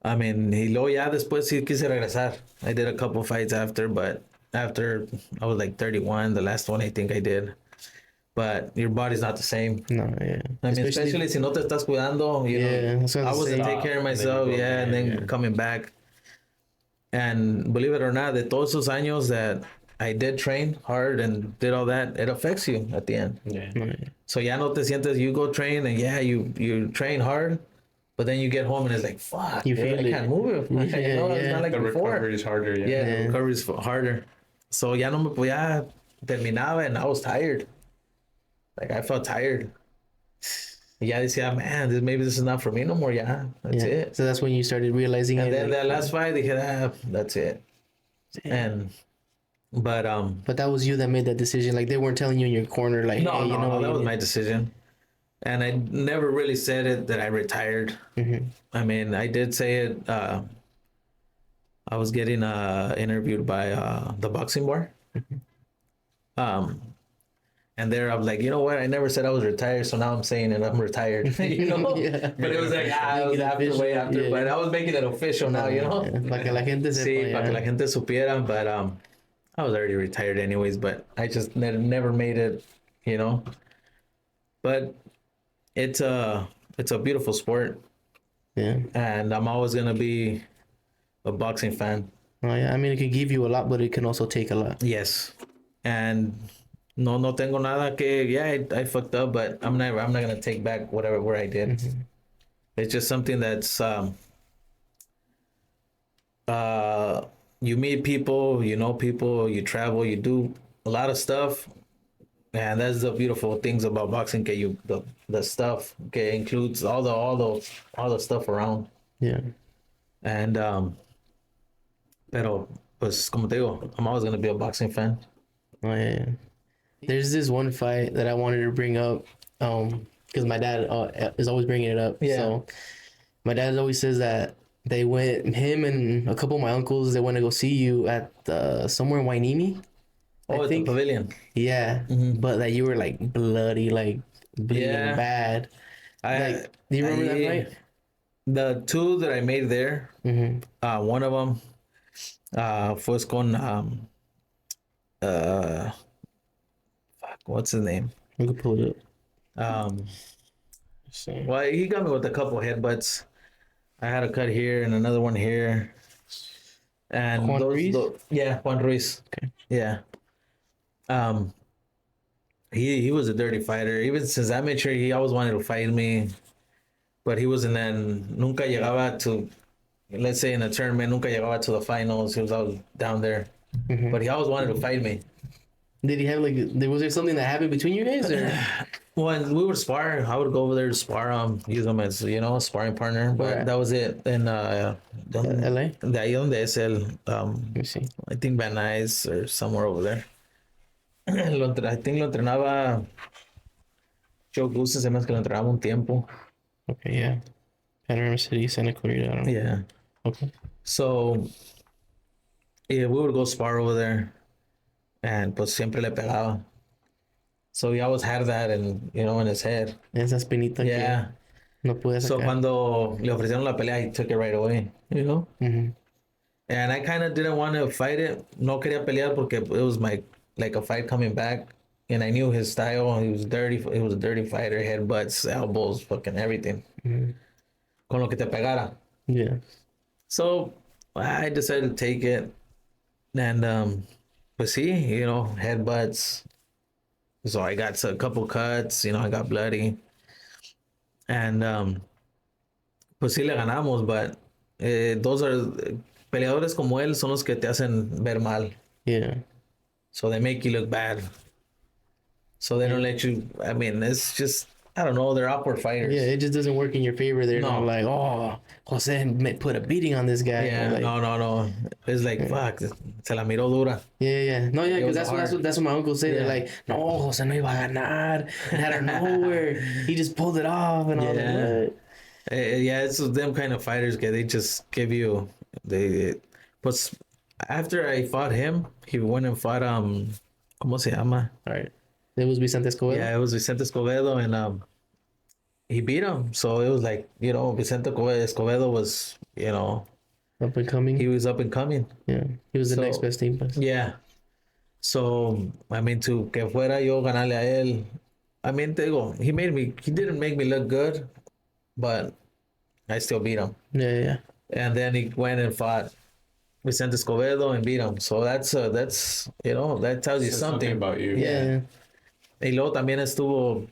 I mean, y luego ya después sí quise regresar. I did a couple fights after, but after I was like 31, the last one I think I did. But your body's not the same. No, yeah. I mean, especially si no te estás cuidando, I was to take care of myself, and then coming back. And believe it or not, de todos esos años that I did train hard and did all that, it affects you at the end. Yeah. So ya no te sientes, you go train and you train hard, but then you get home and it's like, fuck, I can't move it. It's not like the before. recovery is harder. The recovery is harder. So ya no me podía, terminaba and I was tired. Like I felt tired. Ya decía, man, maybe this is not for me no more. That's it. So that's when you started realizing and it. And then that last fight, dije, that's it. But that was you that made that decision. Like they weren't telling you in your corner, like, no, that was my decision. And I never really said it that I retired. Mm-hmm. I mean, I did say it. I was getting interviewed by the boxing bar. Mm-hmm. And there I was like, you know what? I never said I was retired, so now I'm saying it. I'm retired. But it was like, it was after. But I was making it official now, Para que la gente sepa. Sí, para que la gente supiera. But I was already retired anyways. But I just never made it, But it's a beautiful sport. Yeah. And I'm always gonna be a boxing fan. Oh yeah, I mean it can give you a lot, but it can also take a lot. Yes. And no tengo nada que I fucked up, but I'm not gonna take back where I did. Mm-hmm. It's just something that's you meet people, you know people, you travel, you do a lot of stuff, and that's the beautiful things about boxing. The stuff includes all the stuff around. Yeah. And pero pues como te digo, I'm always gonna be a boxing fan. Oh yeah. There's this one fight that I wanted to bring up, because my dad is always bringing it up. Yeah. So my dad always says that him and a couple of my uncles, they went to go see you at somewhere in Aguiniga. Oh, I at think, the pavilion. yeah, Mhm. but that you were like bloody, like bleeding Yeah. bad. Like, do you remember that fight? The two that I made there, one of them was con uh fuck, what's his name? We could pull it up. Um, See. well, he got me with a couple headbutts. I had a cut here and another one here, and Juan Ruiz? yeah, Juan Ruiz. Okay. Yeah. Um, he was a dirty fighter. Even since I made sure he always wanted to fight me, but he wasn't. Then nunca llegaba to, let's say in a tournament, nunca llegaba to the finals. He was always down there, but he always wanted to fight me. Did he have like? Was there something that happened between you guys, or? When we would spar, I would go over there to spar, use him as, a sparring partner, but Right. that was it. And LA? de ahí donde es el, Let me see. I think Van Nuys or somewhere over there. I think lo entrenaba Joe Goose, se me hace que lo entrenaba un tiempo. Okay, yeah. Panorama City, Santa Clarita. I don't know. Yeah. Okay. So, yeah, we would go spar over there, and pues siempre le pegaba. So he always had that in his head. Esa espinita Yeah. que no pude So sacar. cuando le ofrecieron la pelea, he took it right away, Mhm. And I kind of didn't want to fight it. No quería pelear porque it was like a fight coming back. And I knew his style. He was dirty. He was a dirty fighter. Headbutts, elbows, fucking everything. Con lo que te pegara. Yeah. So I decided to take it. And, pues sí, headbutts. So I got a couple cuts. I got bloody. And, pues sí le ganamos. But those are... Peleadores como él son los que te hacen ver mal. Yeah. So they make you look bad. So they don't let you... I mean, it's just... I don't know. They're awkward fighters. Yeah, it just doesn't work in your favor. They're No. not like, oh, Jose put a beating on this guy. Yeah, Like, no. It's like, fuck, se la miró dura. Yeah. No, yeah, It was because that's what my uncle said. They're Yeah. like, no, Jose no iba a ganar. And out of nowhere, he just pulled it off and all Yeah. that. Yeah, it's them kind of fighters que they just give you... But after I fought him, he went and fought, ¿cómo se llama? All right. It was Vicente Escobedo. Yeah, it was Vicente Escobedo, and he beat him. So it was like, Vicente Escobedo was, Up and coming. he was up and coming. Yeah. He was the So- next best team. But Yeah. So, I mean, to que fuera yo ganarle a él, I mean, te digo, he didn't make me look good, but I still beat him. yeah. And then he went and fought Vicente Escobedo and beat him. So that's that tells you Says something. about you. Yeah. Y luego también estuvo,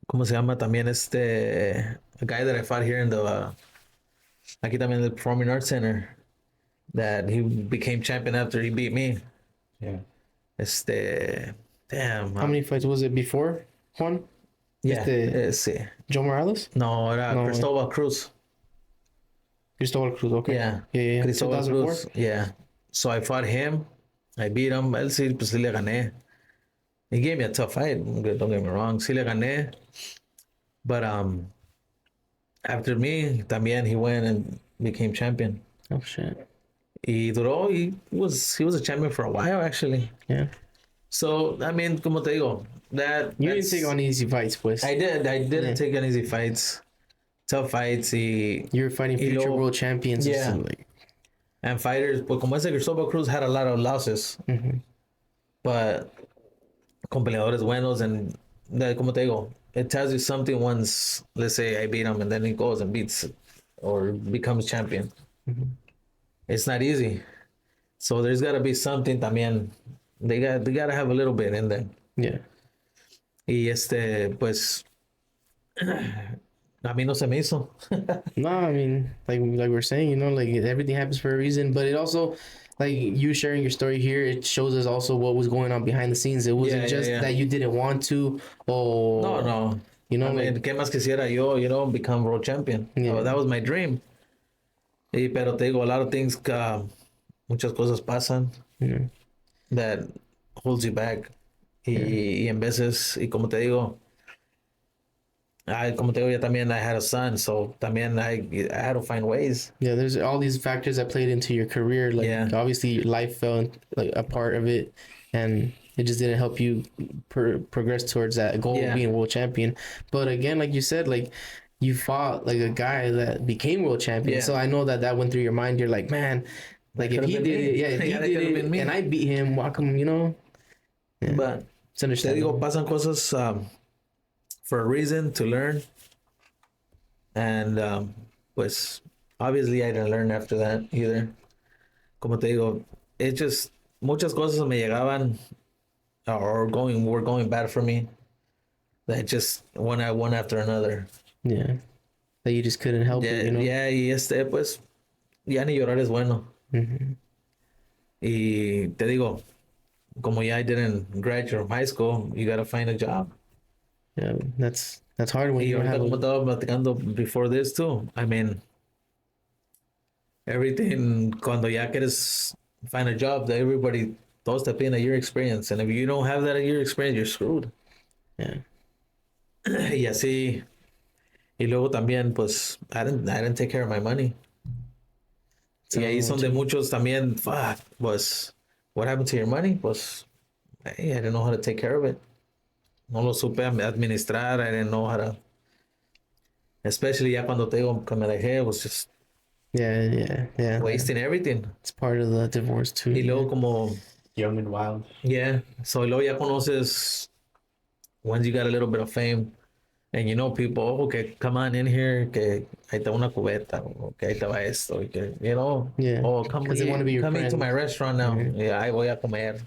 ¿cómo se llama? También a guy that I fought here in aquí también in the Performing Arts Center, that he became champion after he beat me. Yeah. Damn. How many fights was it before Juan? Yeah, sí. Joe Morales? No, era No, Cristobal Cruz. Cristobal Cruz, okay. Yeah. Cristobal 2004? Cruz. Yeah. So I fought him. I beat him. Él sí, pues sí le gané. He gave me a tough fight. Don't get me wrong. Sí le gané. But after me, también he went and became champion. Oh, shit. Y duró. He was a champion for a while, actually. Yeah. So, I mean, como te digo, You didn't take on easy fights, pues. I didn't Yeah. take on easy fights. Tough fights. You were fighting Y future luego- world champions. Yeah. So, like, And fighters, pues como ese Cristobal Cruz had a lot of losses. But con peleadores buenos, and como te digo, it tells you something once, let's say I beat him and then he goes and beats or becomes champion. It's not easy. So there's got to be something también. They got to have a little bit in there. yeah. Y pues a mí no se me hizo. No, I mean, like we're saying, like everything happens for a reason. But it also, like you sharing your story here, it shows us also what was going on behind the scenes. It wasn't Yeah, just yeah. that you didn't want to, or No. you know, I mean, like, ¿qué más quisiera yo, become world champion? Yeah. So that was my dream. Pero te digo, a lot of things, muchas cosas pasan that holds you back. Y en veces, y como te digo, como te digo, ya también I had a son, so también I had to find ways. Yeah, there's all these factors that played into your career. Like Yeah. obviously your life fell like a part of it, and it just didn't help you progress towards that goal of being world champion. But again, like you said, like you fought like a guy that became world champion. Yeah. So I know that went through your mind. You're like, man, like if he did it, if he did it, and I beat him, why come, Yeah. But It's understandable. Te digo, pasan cosas for a reason, to learn. And pues obviously I didn't learn after that either. Como te digo, it just muchas cosas me llegaban were going bad for me. That just one after another. Yeah. That you just couldn't help it, Yeah, y pues ya ni llorar es bueno. Mm-hmm. Y te digo, como ya I didn't graduate from high school, you gotta find a job. Yeah, that's hard when Y you don't ahorita have como estaba platicando before this too, I mean, everything, cuando ya quieres find a job, that everybody, todos te piden a year experience, and if you don't have that year experience, you're screwed. Yeah. Y así, y luego también, pues, I didn't take care of my money. Y ahí son de muchos también, fuck, pues, what happened to your money? Pues, hey, I didn't know how to take care of it. No lo supe administrar. I didn't know how to, especially ya cuando te digo que me dejé, was just Yeah. wasting everything. It's part of the divorce too. Y luego como, Young and wild. yeah, so luego ya conoces, once you got a little bit of fame, and you know people, okay, come on in here, que ahí está una cubeta, o que ahí estaba esto, y que, Yeah, oh, come they want to be your into friend. my restaurant now, Mhm. yeah, ahí voy a comer.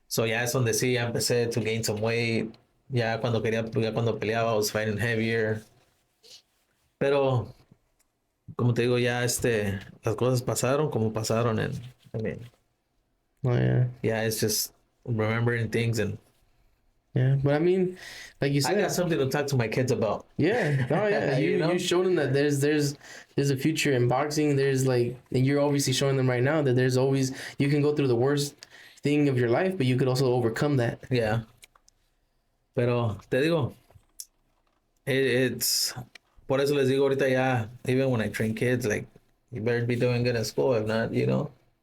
So ya es donde sí, ya empecé to gain some weight, ya cuando peleaba, I was fighting heavier. Pero, como te digo, ya las cosas pasaron como pasaron, and I mean, Oh yeah, it's just remembering things, and yeah. But I mean, like you I said, got something to talk to my kids about. yeah. Oh yeah. You showed them that there's a future in boxing. There's like, and you're obviously showing them right now that there's always, you can go through the worst thing of your life, but you could also overcome that. Yeah. Pero te digo, it's por eso les digo ahorita ya, even when I train kids, like, you better be doing good at school, if not,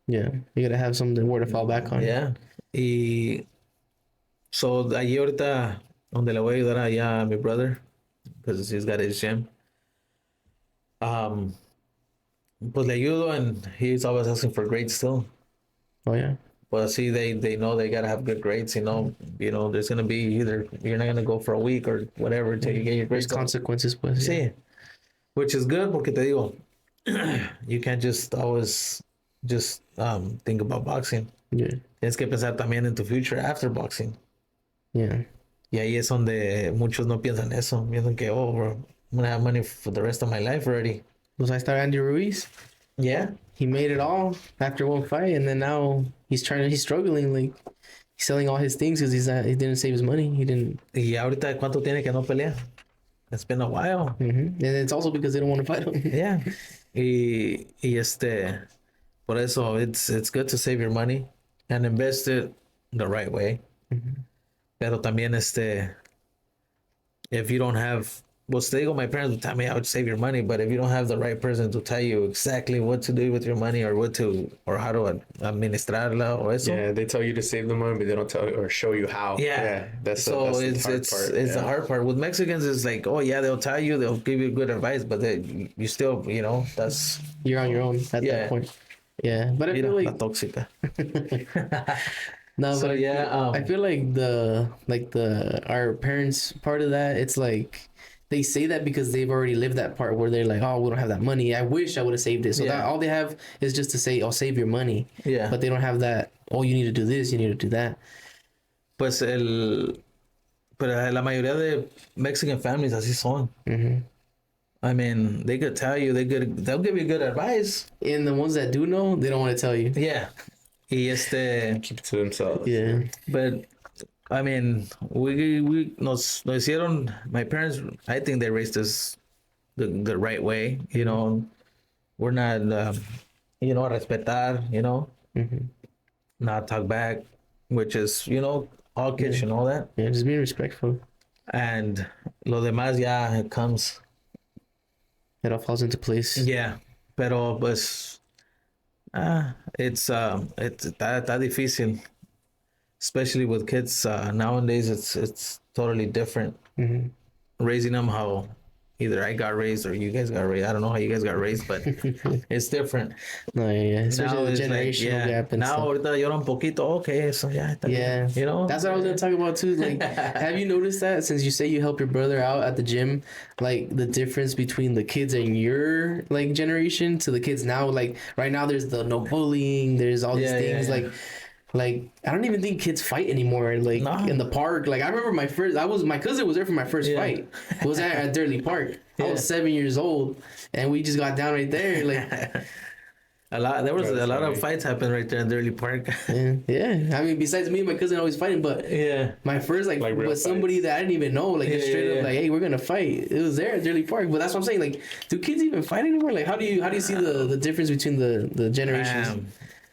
Yeah, you gotta have something where to fall back on. Yeah. Y so allí ahorita donde le voy a ayudar allá a mi brother, because he's got his gym. Pues le ayudo, and he's always asking for grades still. Oh yeah. But see, they know they gotta have good grades. There's gonna be either you're not gonna go for a week or whatever till you get your There's grades. consequences, pues. Sí, which is good porque te digo, you can't just always just think about boxing. Yeah. Tienes que pensar también en tu future after boxing. Yeah. Y ahí es donde muchos no piensan eso. Piensan que, bro, I'm gonna have money for the rest of my life already. Was I start Andy Ruiz? Yeah. He made it all after one fight, and then now he's struggling, like he's selling all his things because he didn't save his money. He didn't. Y ahorita cuánto tiene que no pelea? It's been a while. Mm-hmm. And it's also because they don't want to fight him. Yeah. Y por eso it's good to save your money and invest it the right way. Mm-hmm. Pero también if you don't have, well, te digo, my parents would tell me I would save your money, but if you don't have the right person to tell you exactly what to do with your money or how to administrarla or eso. Yeah, they tell you to save the money, but they don't tell you or show you how. Yeah. That's the hard part. It's the hard part. With Mexicans, it's like, oh yeah, they'll tell you, they'll give you good advice, but you still, that's... You're on your own at that point. Yeah, but I feel like... La tóxica. No, So but yeah, I feel like our parents part of that, it's like they say that because they've already lived that part where they're like, oh, we don't have that money. I wish I would have saved it. So that all they have is just to say, oh, save your money. Yeah. But they don't have that, oh, you need to do this, you need to do that. Pues pero la mayoría de Mexican families así son. Mm-hmm. I mean, they could tell you, they'll give you good advice. And the ones that do know, they don't want to tell you. Yeah. Y keep it to themselves. Yeah. But I mean, we nos hicieron, my parents, I think they raised us the right way, We're not, respetar, Mm-hmm. not talk back, which is, all kids should know that. Yeah, just being respectful. And lo demás ya it comes. It all falls into place. Yeah. Pero pues it's está difícil, especially with kids nowadays. It's totally different. Mm-hmm. Raising them how either I got raised or you guys got raised. I don't know how you guys got raised, but it's different. No, yeah. Now Especially it's the generational gap and now stuff. ahorita llora un poquito. Okay, so yeah, está Yeah, bien, you know. that's what I was gonna talk about too. Like, have you noticed that since you say you help your brother out at the gym, like the difference between the kids in your like generation to the kids now? Like right now, there's the no bullying. There's all these things like I don't even think kids fight anymore. Like in the park. Like I remember my cousin was there for my first fight. It was at Durley Park. I was 7 years old, and we just got down right there. Like. There was a lot of fights happened right there in the early park. Yeah. I mean, besides me and my cousin always fighting, but my first like was somebody that I didn't even know, like just straight up like, hey, we're gonna fight. It was there at Durley Park, but that's what I'm saying. Like, do kids even fight anymore? Like, how do you see the difference between the generations?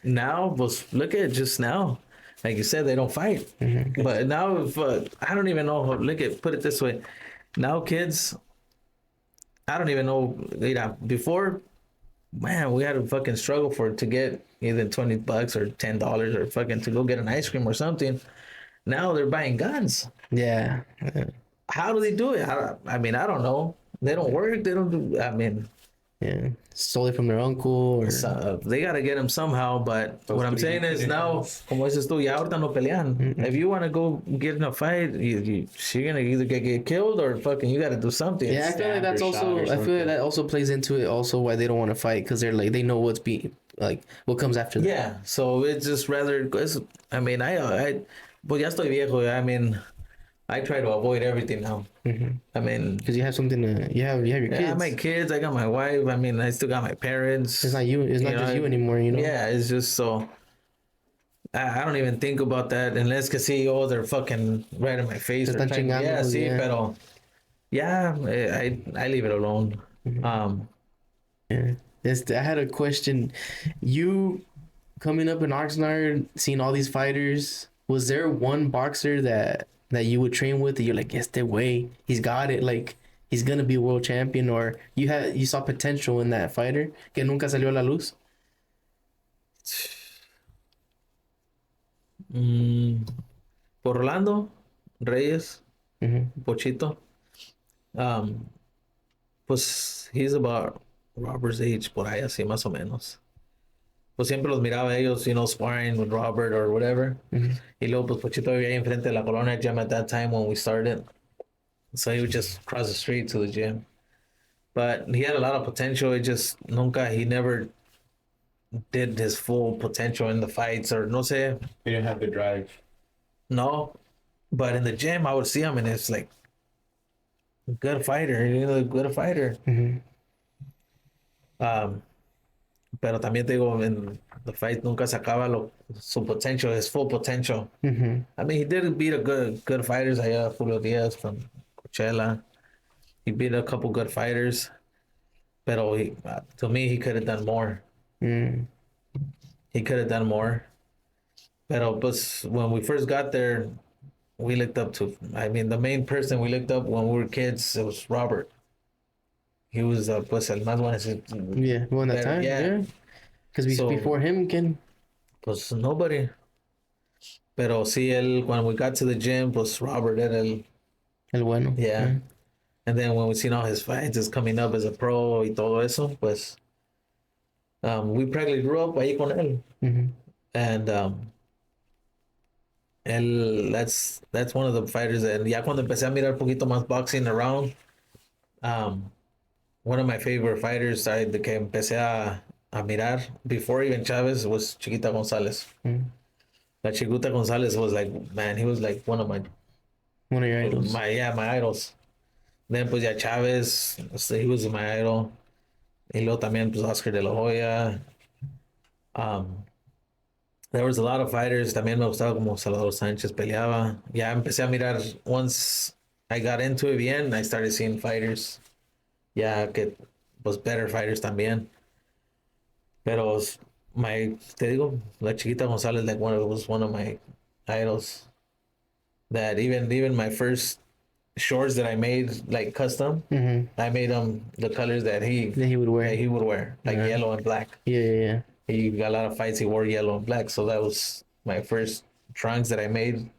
Now, but look at just now. Like you said, they don't fight. Mm-hmm. But now, if, I don't even know. Put it this way. Now, kids, I don't even know. Before, man, we had to fucking struggle to get either $20 or $10 or fucking to go get an ice cream or something. Now they're buying guns. Yeah. How do they do it? I mean, I don't know. They don't work. They don't do. I mean. Yeah, stole it from their uncle or they gotta get them somehow. But what I'm saying is now, como dices tú, ya ahorita no pelean. Mm-hmm. If you want to go get in a fight, you're gonna either get killed or fucking you gotta do something. Yeah, I feel like that's also. I feel like that also plays into it. Also, why they don't want to fight because they're like they know what comes after them. Yeah, so it's just rather. I mean, pues ya estoy viejo. I mean, I try to avoid everything now. Mm-hmm. I mean, because you have something to you have your kids. I have my kids. I got my wife. I mean, I still got my parents. It's not you. It's not just you anymore. You know. Yeah, it's just so. I don't even think about that unless que see they're fucking right in my face. Pero I leave it alone. Mm-hmm. I had a question. You coming up in Oxnard, seeing all these fighters. Was there one boxer that you would train with that you're like, yes, that way he's got it, like he's gonna be a world champion, or you saw potential in that fighter que nunca salió a la luz? Por Orlando Reyes, Pochito, pues he's about Robert's age, por ahí así más o menos. Pues siempre los miraba ellos, sparring with Robert or whatever. Mm-hmm. Y luego, pues, Pochito vivía ahí enfrente de la Colonia gym at that time when we started. So he would just cross the street to the gym. But he had a lot of potential. He never did his full potential in the fights or no sé. He didn't have the drive. No. But in the gym, I would see him and it's like, good fighter, good fighter. Mm-hmm. Pero también te digo, in the fight nunca sacaba su potential, his full potential. Mm-hmm. I mean, he did beat a good fighters. Allá Julio Diaz from Coachella. He beat a couple good fighters. Pero to me, he could have done more. Mm. He could have done more. Pero pues, when we first got there, we looked up to, the main person we looked up when we were kids, it was Robert. He was pues el más bueno. Yeah, well, that time, yeah. Because before him, ¿quién? Pues nobody. Pero sí, when we got to the gym, pues Robert era el bueno. Yeah. Mm-hmm. And then when we seen all his fights, is coming up as a pro y todo eso, pues we practically grew up ahí con él. Mm-hmm. And that's one of the fighters. And ya cuando empecé a mirar un poquito más boxing around, one of my favorite fighters que empecé a mirar before even Chavez was Chiquita Gonzalez. Mm. La Chiquita Gonzalez was like, man, he was like one of your idols. My idols. Then pues ya Chavez, he was my idol. Y luego también pues Oscar de la Hoya. There was a lot of fighters. También me gustaba como Salvador Sánchez peleaba. Ya empecé a mirar once I got into it bien, I started seeing fighters. Yeah, que was better fighters también. Pero te digo, la Chiquita González was one of my idols. That even my first shorts that I made like custom. I made them the colors that he would wear. that he would wear, like yellow and black. Yeah. He got a lot of fights. He wore yellow and black, so that was my first trunks that I made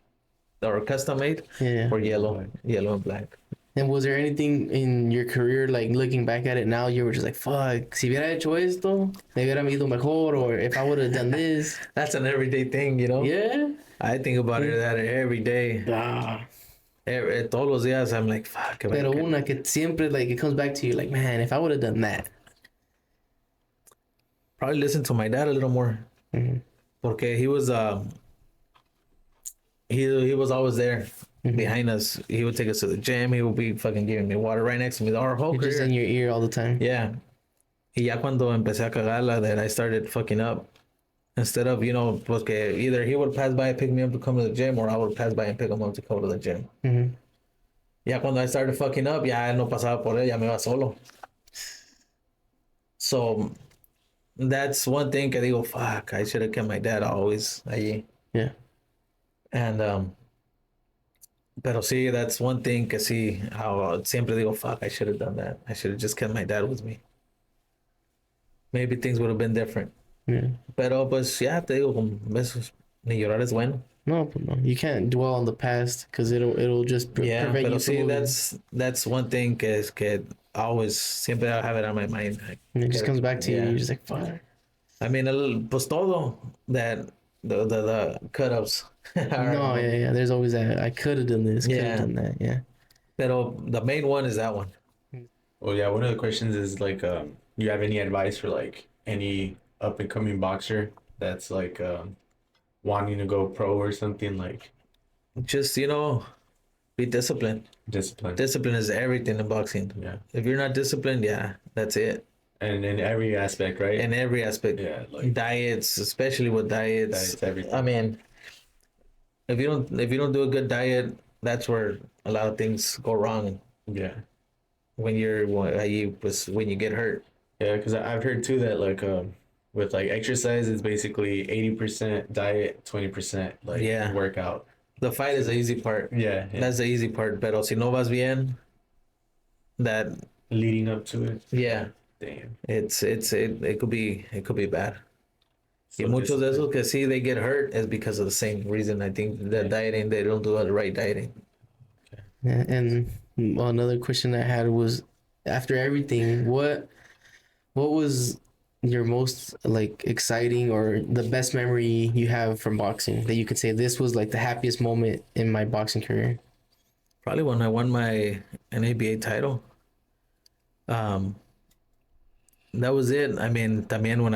or custom made. Yeah. Were yellow and black. And was there anything in your career, like looking back at it now, you were just like, fuck, si hubiera hecho esto, me hubiera ido mejor, or if I would have done this? That's an everyday thing, you know? Yeah. I think about it that every day. Ah. Todos los días, I'm like, fuck. Pero una que siempre, like, it comes back to you, like, man, if I would have done that. Probably listen to my dad a little more. Porque he was, he was always there. Behind us, he would take us to the gym. He would be fucking giving me water right next to me. Our whole You're career. just in your ear all the time. Yeah. Y ya cuando empecé a cagarla, that I started fucking up. Instead of, you know, porque either he would pass by and pick me up to come to the gym, or I would pass by and pick him up to come to the gym. Ya cuando I started fucking up, ya no pasaba por él, ya me iba solo. So that's one thing que digo, fuck, I should have kept my dad always allí. Yeah. And pero sí, that's one thing que sí, siempre digo, fuck, I should have done that. I should have just kept my dad with me. Maybe things would have been different. Yeah. Pero pues ya te digo, ni llorar es bueno. No, you can't dwell on the past because it'll just prevent Pero you sí, from. that's one thing que always siempre I have it on my mind. And it just comes back to you. You're just like, fuck. I mean, pues todo that the cut-ups. No, yeah. There's always that. I could have done this. Could have done that. Yeah. Pero the main one is that one. Well, yeah. One of the questions is like, you have any advice for like any up and coming boxer that's like wanting to go pro or something, like? Just, you know, be disciplined. Discipline is everything in boxing. Yeah. If you're not disciplined, that's it. And in every aspect, right? In every aspect. Yeah, like diets, especially with diets. Diets, everything. I mean, if you don't do a good diet, that's where a lot of things go wrong. Yeah. When you get hurt. Yeah, because I've heard too that like with like exercise, it's basically 80% diet, 20% like workout. The fight is the easy part. Yeah. That's the easy part. Pero si no vas bien, that leading up to it. Yeah. Damn. It could be bad. So y muchos de esos que sí they get hurt is because of the same reason. I think the dieting, they don't do the right dieting. Okay. Yeah, and another question I had was, after everything, what was your most like exciting or the best memory you have from boxing that you could say this was like the happiest moment in my boxing career? Probably when I won my NABA title. That was it. I mean, también when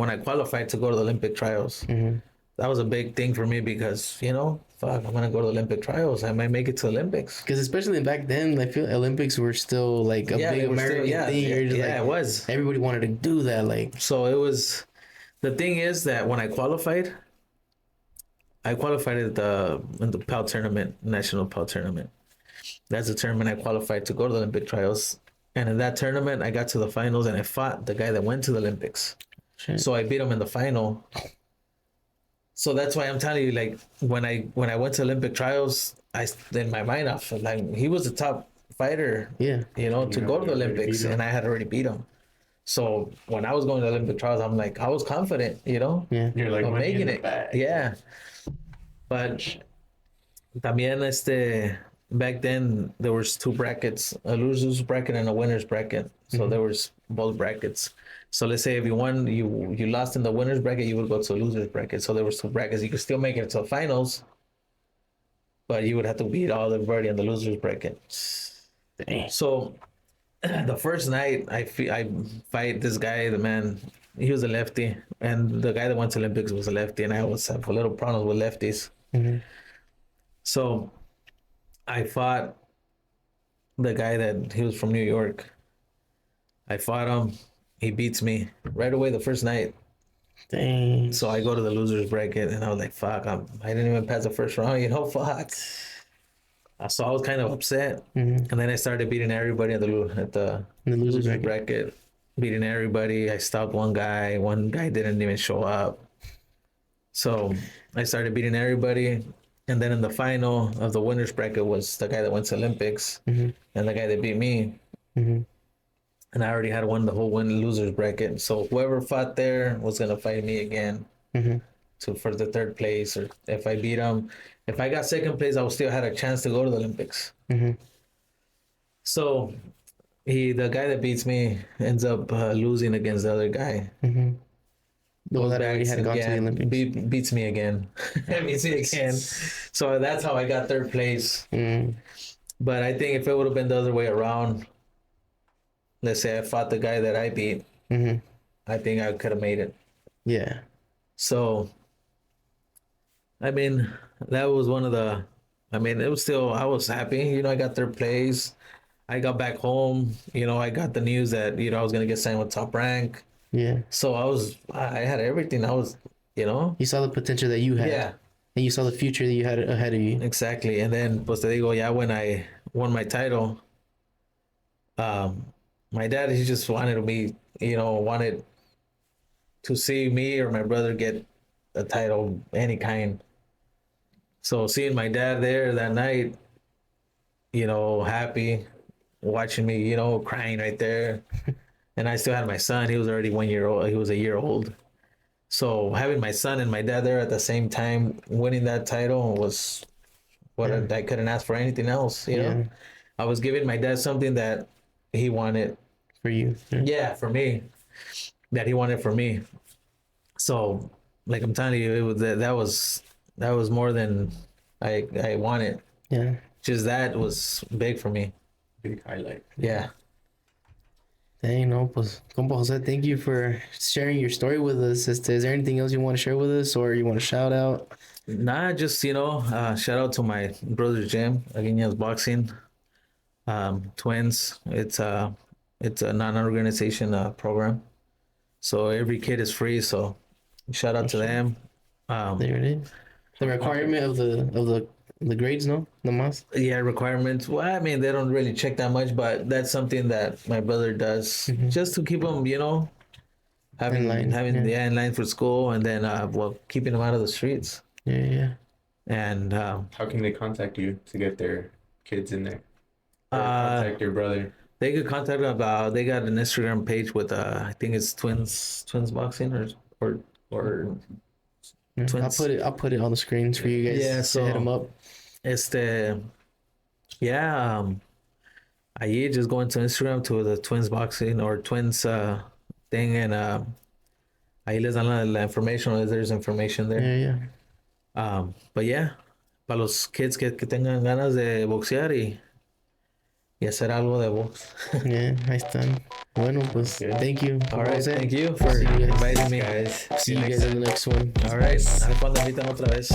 I qualified to go to the Olympic trials, that was a big thing for me because, you know, fuck, I'm gonna go to the Olympic trials. I might make it to Olympics. Because especially back then, I feel Olympics were still like a big American thing. It was. Everybody wanted to do that. Like, so it was. The thing is that when I qualified in the PAL tournament, national PAL tournament. That's the tournament I qualified to go to the Olympic trials. And in that tournament, I got to the finals and I fought the guy that went to the Olympics. Shit. So I beat him in the final. So that's why I'm telling you, like, when I went to Olympic trials, in my mind, I felt like he was the top fighter, to go to the Olympics, and I had already beat him. So when I was going to the Olympic trials, I'm like, I was confident, Yeah. You're like, making it. Yeah. But también, back then, there was two brackets, a loser's bracket and a winner's bracket. So there was both brackets. So let's say if you won, you lost in the winner's bracket, you would go to the loser's bracket. So there was two brackets. You could still make it to the finals, but you would have to beat all everybody in the loser's bracket. Dang. So the first night, I fight this guy, the man, he was a lefty. And the guy that went to Olympics was a lefty. And I always have a little problems with lefties. So I fought the guy that he was from New York. I fought him. He beats me right away the first night. Dang. So I go to the loser's bracket and I was like, fuck, I didn't even pass the first round, fuck. So I was kind of upset. And then I started beating everybody at the loser's bracket. Beating everybody. I stopped one guy. One guy didn't even show up. So I started beating everybody. And then in the final of the winners bracket was the guy that went to Olympics and the guy that beat me. And I already had won the whole losers bracket. So whoever fought there was going to fight me again for the third place. Or if I beat him, if I got second place, I would still had a chance to go to the Olympics. So the guy that beats me ends up losing against the other guy. The one that already had gone to the Olympics. Beats me again. Beats me again. So that's how I got third place. But I think if it would have been the other way around, let's say I fought the guy that I beat, I think I could have made it. Yeah. So, I mean, that was one of the, it was still, I was happy. You know, I got third place. I got back home. You know, I got the news that, you know, I was going to get signed with Top Rank. Yeah. So I had everything. I was, you know. You saw the potential that you had. Yeah. And you saw the future that you had ahead of you. Exactly. And then, pues te digo, yeah, when I won my title, my dad, he just wanted to see me or my brother get a title, any kind. So seeing my dad there that night, you know, happy, watching me, you know, crying right there. And I still had my son. He was already 1 year old. He was a year old. So having my son and my dad there at the same time, winning that title was what I couldn't ask for anything else. You know, I was giving my dad something that he wanted for you. Yeah, for me, that he wanted for me. So, like I'm telling you, it was that was more than I wanted. Yeah, just that was big for me. Big highlight. Yeah. Dang, no, pues, compa Jose, thank you for sharing your story with us. Is there anything else you want to share with us or you want to shout out? Nah, just, you know, shout out to my brother Jim, Aguiniga's Boxing, Twins. It's a non-organization program. So every kid is free. So shout out to them. There it is. The requirement of the grades, no? The mas? Yeah, requirements. Well, I mean, they don't really check that much, but that's something that my brother does just to keep them, you know, in line for school, and then keeping them out of the streets. Yeah. And how can they contact you to get their kids in there? Or contact your brother. They could contact about. They got an Instagram page with I think it's Twins Boxing or Twins. I'll put it on the screens for you guys. Yeah, so hit them up. Ahí just go into Instagram to the Twins Boxing or Twins thing, and ahí les dan la information, or there's information there. Yeah. But yeah, para los kids que tengan ganas de boxear y hacer algo de box. Yeah, ahí están. Bueno, pues, thank you. All right, thank you for inviting me, guys. See you guys in the next one. All right, a ver cuando invitan otra vez.